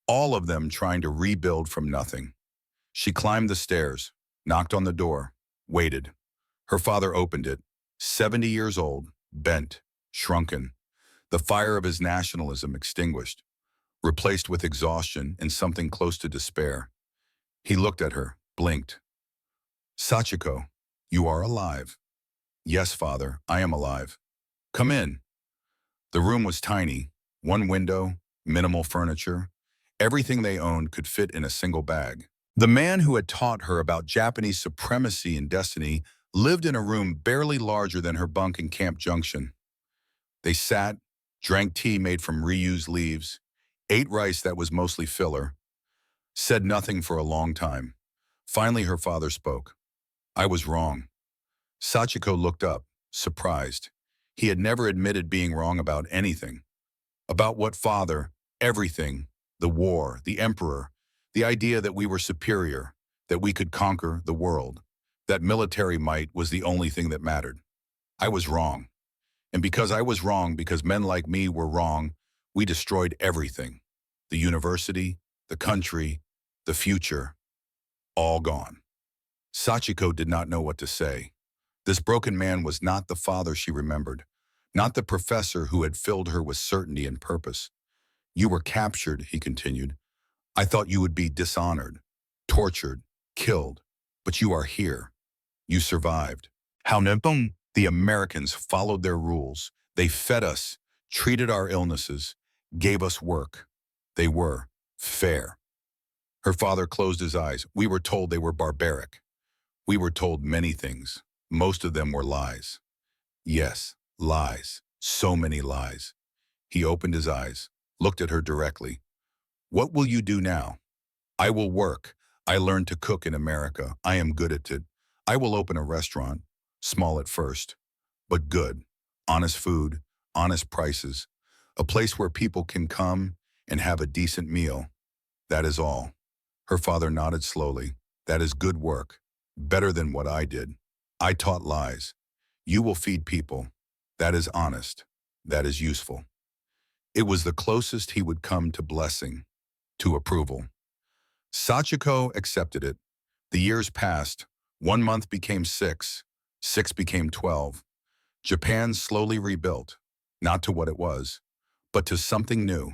all of them trying to rebuild from nothing. She climbed the stairs, knocked on the door, waited. Her father opened it, 70 years old, bent, shrunken, the fire of his nationalism extinguished, replaced with exhaustion and something close to despair. He looked at her, blinked. Sachiko, you are alive. Yes, father, I am alive. Come in. The room was tiny, 1 window, minimal furniture. Everything they owned could fit in a single bag. The man who had taught her about Japanese supremacy and destiny lived in a room barely larger than her bunk in Camp Junction. They sat, drank tea made from reused leaves, ate rice that was mostly filler, said nothing for a long time. Finally, her father spoke. I was wrong. Sachiko looked up, surprised. He had never admitted being wrong about anything. About what, father? Everything. The war, the emperor, the idea that we were superior, that we could conquer the world, that military might was the only thing that mattered. I was wrong. And because I was wrong, because men like me were wrong, we destroyed everything. The university, the country, the future, all gone. Sachiko did not know what to say. This broken man was not the father she remembered, not the professor who had filled her with certainty and purpose. You were captured, he continued. I thought you would be dishonored, tortured, killed. But you are here. You survived. How Nempong? The Americans followed their rules. They fed us, treated our illnesses, gave us work. They were fair. Her father closed his eyes. We were told they were barbaric. We were told many things. Most of them were lies. Yes, lies. So many lies. He opened his eyes, looked at her directly. What will you do now? I will work. I learned to cook in America. I am good at it. I will open a restaurant, small at first, but good. Honest food, honest prices, a place where people can come and have a decent meal. That is all. Her father nodded slowly. That is good work. Better than what I did. I taught lies. You will feed people. That is honest. That is useful. It was the closest he would come to blessing, to approval. Sachiko accepted it. The years passed. 1 month became 6. 6 became 12. Japan slowly rebuilt, not to what it was, but to something new,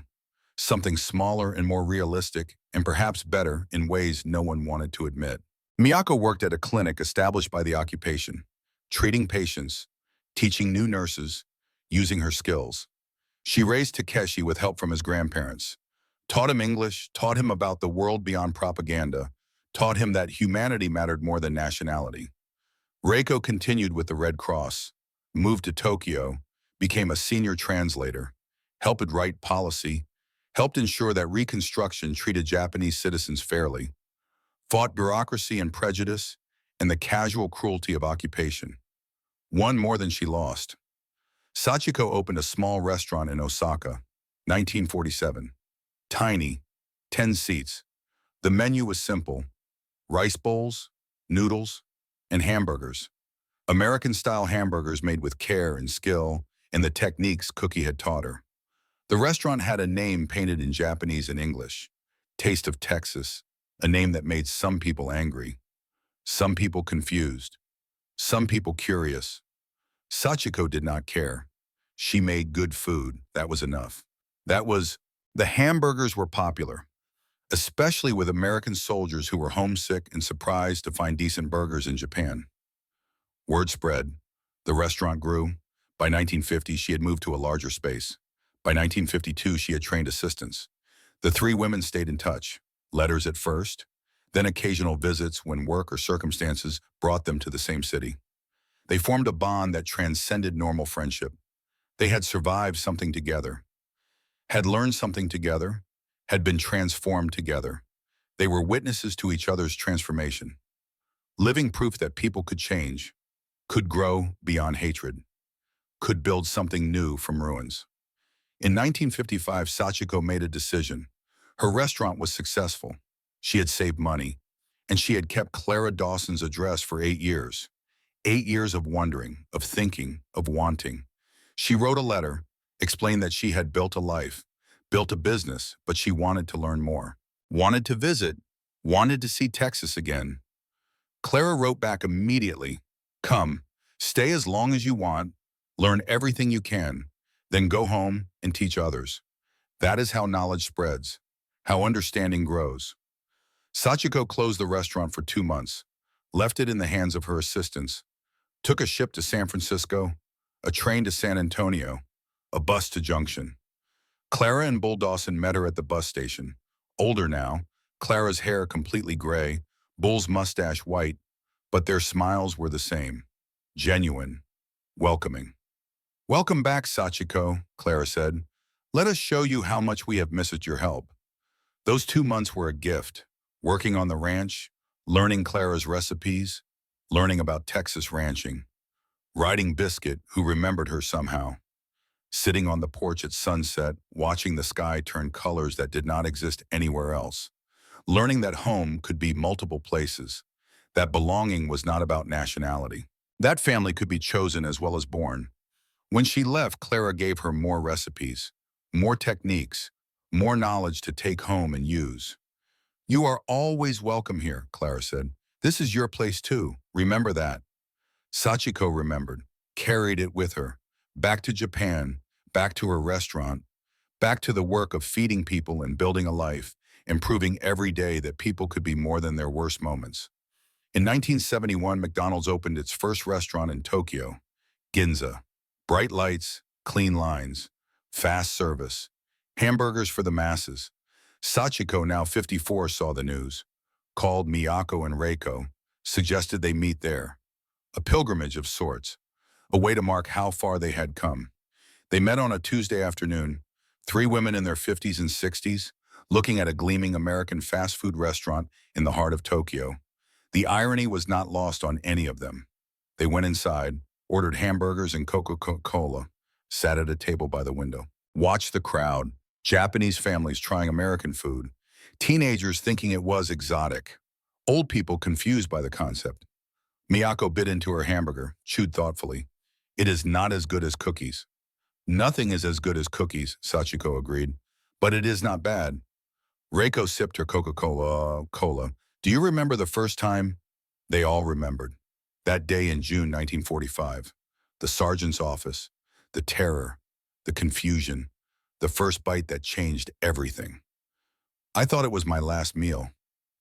something smaller and more realistic, and perhaps better in ways no one wanted to admit. Miyako worked at a clinic established by the occupation, treating patients, teaching new nurses, using her skills. She raised Takeshi with help from his grandparents, taught him English, taught him about the world beyond propaganda, taught him that humanity mattered more than nationality. Reiko continued with the Red Cross, moved to Tokyo, became a senior translator, helped write policy, helped ensure that Reconstruction treated Japanese citizens fairly, fought bureaucracy and prejudice, and the casual cruelty of occupation. Won more than she lost. Sachiko opened a small restaurant in Osaka, 1947. Tiny, 10 seats. The menu was simple: rice bowls, noodles, and hamburgers. American-style hamburgers made with care and skill and the techniques Cookie had taught her. The restaurant had a name painted in Japanese and English, Taste of Texas, a name that made some people angry, some people confused, some people curious. Sachiko did not care. She made good food. That was enough. The hamburgers were popular, especially with American soldiers who were homesick and surprised to find decent burgers in Japan. Word spread. The restaurant grew. By 1950, she had moved to a larger space. By 1952, she had trained assistants. The 3 women stayed in touch. Letters at first, then occasional visits when work or circumstances brought them to the same city. They formed a bond that transcended normal friendship. They had survived something together, had learned something together, had been transformed together. They were witnesses to each other's transformation, living proof that people could change, could grow beyond hatred, could build something new from ruins. In 1955, Sachiko made a decision. Her restaurant was successful. She had saved money, and she had kept Clara Dawson's address for 8 years. 8 years of wondering, of thinking, of wanting. She wrote a letter, explained that she had built a life, built a business, but she wanted to learn more. Wanted to visit, wanted to see Texas again. Clara wrote back immediately, "Come, stay as long as you want, learn everything you can, then go home and teach others." That is how knowledge spreads, how understanding grows. Sachiko closed the restaurant for 2 months, left it in the hands of her assistants, took a ship to San Francisco, a train to San Antonio, a bus to Junction. Clara and Bull Dawson met her at the bus station. Older now, Clara's hair completely gray, Bull's mustache white, but their smiles were the same, genuine, welcoming. "Welcome back, Sachiko," Clara said. "Let us show you how much we have missed your help." Those 2 months were a gift, working on the ranch, learning Clara's recipes, learning about Texas ranching, riding Biscuit, who remembered her somehow, sitting on the porch at sunset, watching the sky turn colors that did not exist anywhere else, learning that home could be multiple places, that belonging was not about nationality. That family could be chosen as well as born. When she left, Clara gave her more recipes, more techniques, more knowledge to take home and use. "You are always welcome here," Clara said. "This is your place too. Remember that." Sachiko remembered, carried it with her, back to Japan, back to her restaurant, back to the work of feeding people and building a life. and proving every day that people could be more than their worst moments. In 1971, McDonald's opened its first restaurant in Tokyo, Ginza. Bright lights, clean lines, fast service, hamburgers for the masses. Sachiko, now 54, saw the news, called Miyako and Reiko, suggested they meet there. A pilgrimage of sorts, a way to mark how far they had come. They met on a Tuesday afternoon, three women in their 50s and 60s, looking at a gleaming American fast food restaurant in the heart of Tokyo. The irony was not lost on any of them. They went inside, ordered hamburgers and Coca-Cola, sat at a table by the window, watched the crowd, Japanese families trying American food, teenagers thinking it was exotic, old people confused by the concept. Miyako bit into her hamburger, chewed thoughtfully. It is not as good as cookies. Nothing is as good as cookies, Sachiko agreed, but it is not bad. Reiko sipped her Coca-Cola. Do you remember the first time? They all remembered. That day in June 1945. The sergeant's office, the terror, the confusion, the first bite that changed everything. I thought it was my last meal,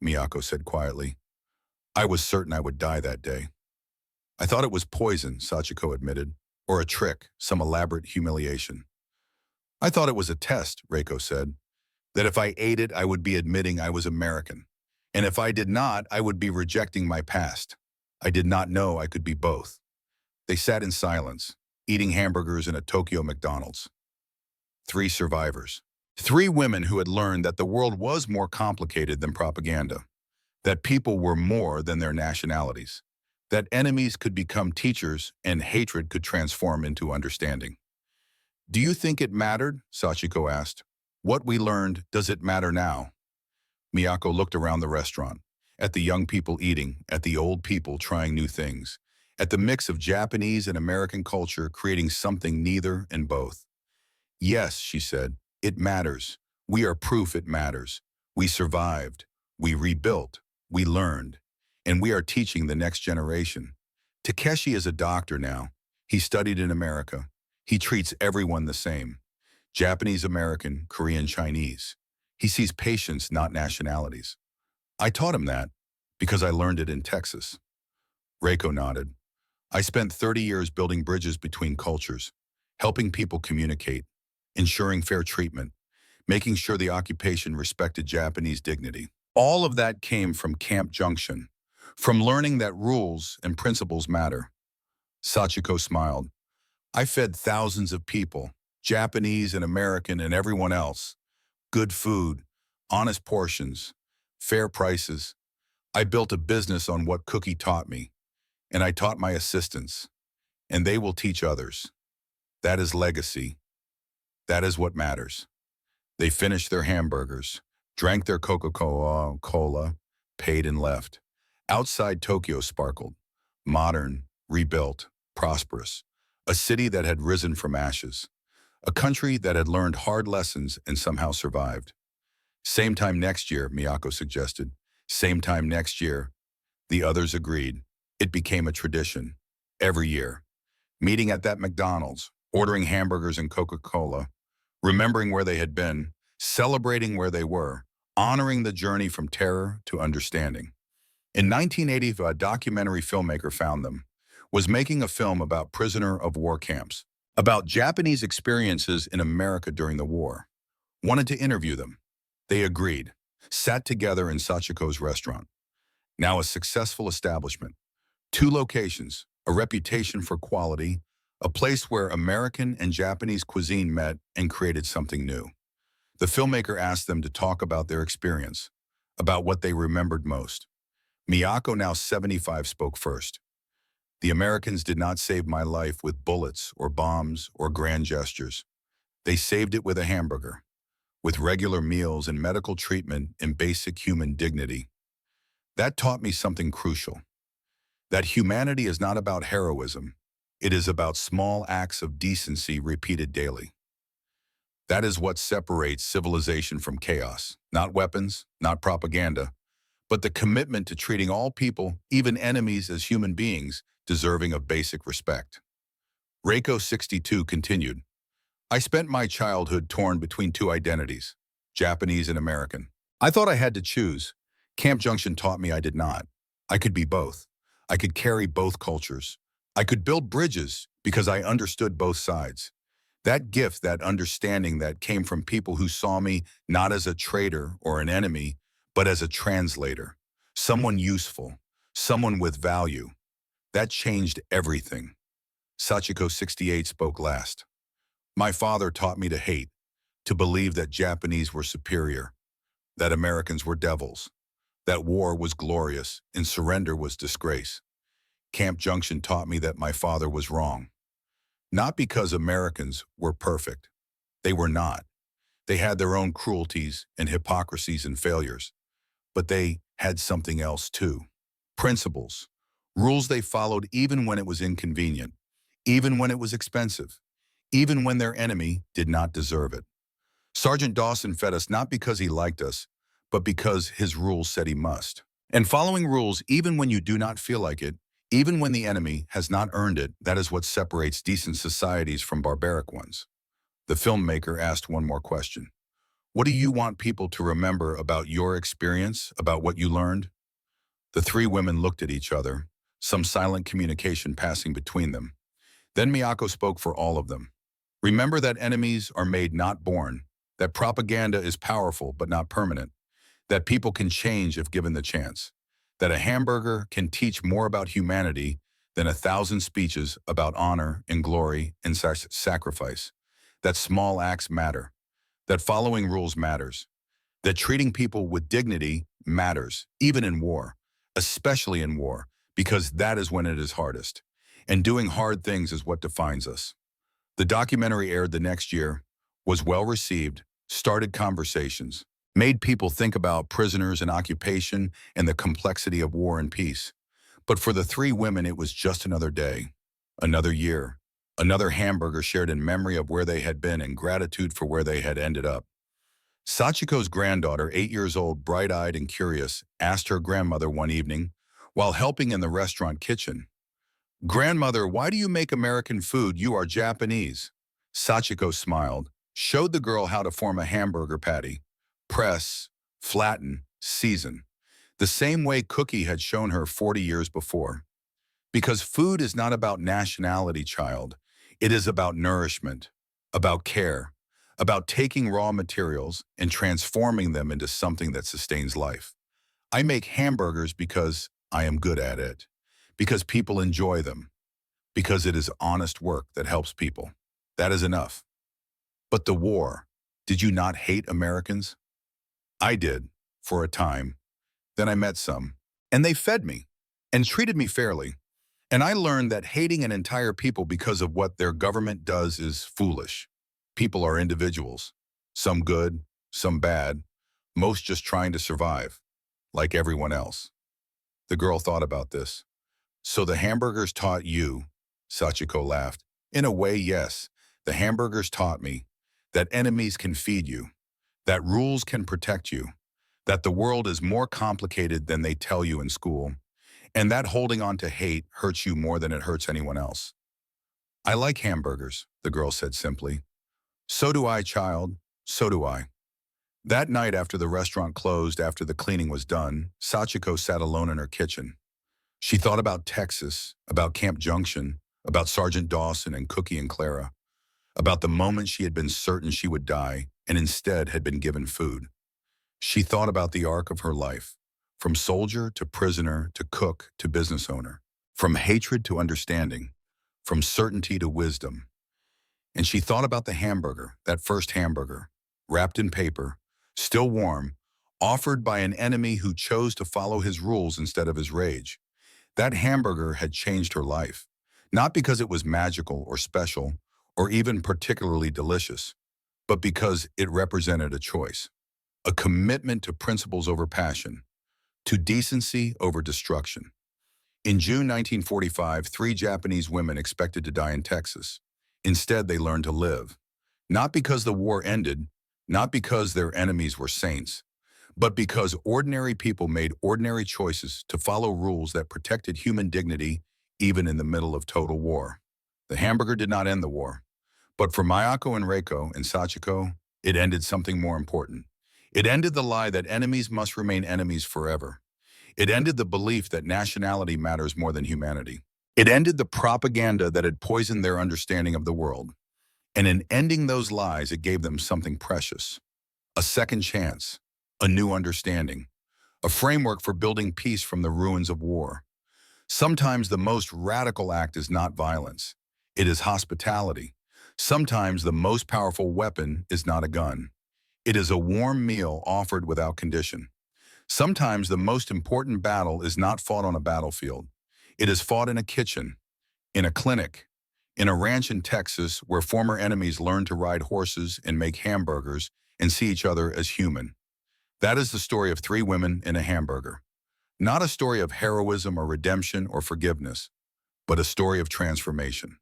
Miyako said quietly. I was certain I would die that day. I thought it was poison, Sachiko admitted, or a trick, some elaborate humiliation. I thought it was a test, Reiko said, that if I ate it, I would be admitting I was American. And if I did not, I would be rejecting my past. I did not know I could be both. They sat in silence, eating hamburgers in a Tokyo McDonald's. Three survivors. Three women who had learned that the world was more complicated than propaganda, that people were more than their nationalities, that enemies could become teachers and hatred could transform into understanding. Do you think it mattered? Sachiko asked. What we learned, does it matter now? Miyako looked around the restaurant, at the young people eating, at the old people trying new things, at the mix of Japanese and American culture creating something neither and both. Yes, she said, it matters. We are proof it matters. We survived. We rebuilt. We learned. And we are teaching the next generation. Takeshi is a doctor now. He studied in America. He treats everyone the same. Japanese American, Korean Chinese. He sees patients, not nationalities. I taught him that because I learned it in Texas. Reiko nodded. I spent 30 years building bridges between cultures, helping people communicate, ensuring fair treatment, making sure the occupation respected Japanese dignity. All of that came from Camp Junction, from learning that rules and principles matter. Sachiko smiled. I fed thousands of people, Japanese and American and everyone else. Good food, honest portions, fair prices. I built a business on what Cookie taught me, and I taught my assistants, and they will teach others. That is legacy. That is what matters. They finished their hamburgers, drank their Coca-Cola, paid and left. Outside Tokyo sparkled, modern, rebuilt, prosperous, a city that had risen from ashes, a country that had learned hard lessons and somehow survived. Same time next year, Miyako suggested. Same time next year. The others agreed. It became a tradition. Every year. Meeting at that McDonald's, ordering hamburgers and Coca-Cola, remembering where they had been, celebrating where they were, honoring the journey from terror to understanding. In 1980, a documentary filmmaker found them, was making a film about prisoner of war camps, about Japanese experiences in America during the war. Wanted to interview them. They agreed, sat together in Sachiko's restaurant. Now a successful establishment. 2 locations, a reputation for quality, a place where American and Japanese cuisine met and created something new. The filmmaker asked them to talk about their experience, about what they remembered most. Miyako, now 75, spoke first. The Americans did not save my life with bullets or bombs or grand gestures. They saved it with a hamburger, with regular meals and medical treatment and basic human dignity. That taught me something crucial, that humanity is not about heroism. It is about small acts of decency repeated daily. That is what separates civilization from chaos. Not weapons, not propaganda, but the commitment to treating all people, even enemies, as human beings, deserving of basic respect. Reiko, 62, continued. I spent my childhood torn between 2 identities, Japanese and American. I thought I had to choose. Camp Junction taught me I did not. I could be both. I could carry both cultures. I could build bridges because I understood both sides. That gift, that understanding that came from people who saw me not as a traitor or an enemy, but as a translator, someone useful, someone with value. That changed everything. Sachiko 68 spoke last. My father taught me to hate, to believe that Japanese were superior, that Americans were devils, that war was glorious and surrender was disgrace. Camp Junction taught me that my father was wrong. Not because Americans were perfect. They were not. They had their own cruelties and hypocrisies and failures. But they had something else too. Principles. Rules they followed even when it was inconvenient, even when it was expensive, even when their enemy did not deserve it. Sergeant Dawson fed us not because he liked us, but because his rules said he must. And following rules even when you do not feel like it, even when the enemy has not earned it, that is what separates decent societies from barbaric ones. The filmmaker asked one more question. What do you want people to remember about your experience, about what you learned? The three women looked at each other, some silent communication passing between them. Then Miyako spoke for all of them. Remember that enemies are made, not born, that propaganda is powerful but not permanent, that people can change if given the chance, that a hamburger can teach more about humanity than 1,000 speeches about honor and glory and sacrifice, that small acts matter, that following rules matters, that treating people with dignity matters, even in war, especially in war, because that is when it is hardest. And doing hard things is what defines us. The documentary aired the next year, was well received, started conversations, made people think about prisoners and occupation and the complexity of war and peace. But for the three women, it was just another day, another year, another hamburger shared in memory of where they had been and gratitude for where they had ended up. Sachiko's granddaughter, 8 years old, bright-eyed and curious, asked her grandmother one evening, while helping in the restaurant kitchen, "Grandmother, why do you make American food? You are Japanese." Sachiko smiled, showed the girl how to form a hamburger patty, press, flatten, season, the same way Cookie had shown her 40 years before. Because food is not about nationality, child. It is about nourishment, about care, about taking raw materials and transforming them into something that sustains life. I make hamburgers because I am good at it, because people enjoy them, because it is honest work that helps people. That is enough. But the war, did you not hate Americans? I did, for a time. Then I met some, and they fed me and treated me fairly. And I learned that hating an entire people because of what their government does is foolish. People are individuals, some good, some bad, most just trying to survive, like everyone else. The girl thought about this. So the hamburgers taught you, Sachiko laughed. In a way, yes. The hamburgers taught me that enemies can feed you, that rules can protect you, that the world is more complicated than they tell you in school, and that holding on to hate hurts you more than it hurts anyone else. I like hamburgers, the girl said simply. So do I, child, so do I. That night after the restaurant closed, after the cleaning was done, Sachiko sat alone in her kitchen. She thought about Texas, about Camp Junction, about Sergeant Dawson and Cookie and Clara, about the moment she had been certain she would die and instead had been given food. She thought about the arc of her life, from soldier to prisoner to cook to business owner, from hatred to understanding, from certainty to wisdom. And she thought about the hamburger, that first hamburger, wrapped in paper, still warm, offered by an enemy who chose to follow his rules instead of his rage. That hamburger had changed her life, not because it was magical or special or even particularly delicious, but because it represented a choice, a commitment to principles over passion, to decency over destruction. In June 1945, 3 Japanese women expected to die in Texas. Instead, they learned to live, not because the war ended, not because their enemies were saints, but because ordinary people made ordinary choices to follow rules that protected human dignity even in the middle of total war. The hamburger did not end the war, but for Mayako and Reiko and Sachiko, it ended something more important. It ended the lie that enemies must remain enemies forever. It ended the belief that nationality matters more than humanity. It ended the propaganda that had poisoned their understanding of the world. And in ending those lies, it gave them something precious. A second chance, a new understanding, a framework for building peace from the ruins of war. Sometimes the most radical act is not violence. It is hospitality. Sometimes the most powerful weapon is not a gun. It is a warm meal offered without condition. Sometimes the most important battle is not fought on a battlefield. It is fought in a kitchen, in a clinic, in a ranch in Texas where former enemies learn to ride horses and make hamburgers and see each other as human. That is the story of three women in a hamburger. Not a story of heroism or redemption or forgiveness, but a story of transformation,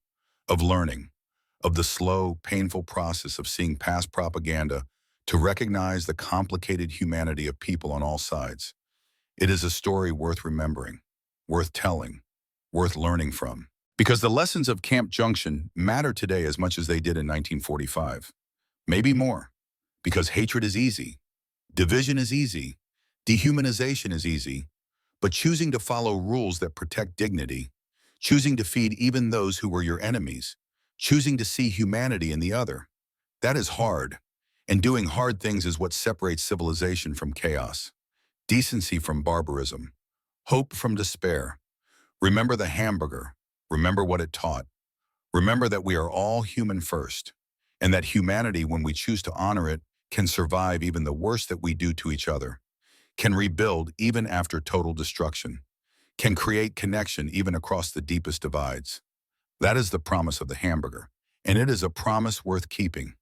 of learning, of the slow, painful process of seeing past propaganda to recognize the complicated humanity of people on all sides. It is a story worth remembering, worth telling, worth learning from. Because the lessons of Camp Junction matter today as much as they did in 1945. Maybe more. Because hatred is easy, division is easy, dehumanization is easy, but choosing to follow rules that protect dignity, choosing to feed even those who were your enemies, choosing to see humanity in the other, that is hard. And doing hard things is what separates civilization from chaos, decency from barbarism, hope from despair. Remember the hamburger. Remember what it taught. Remember that we are all human first, and that humanity, when we choose to honor it, can survive even the worst that we do to each other, can rebuild even after total destruction, can create connection even across the deepest divides. That is the promise of the hamburger, and it is a promise worth keeping.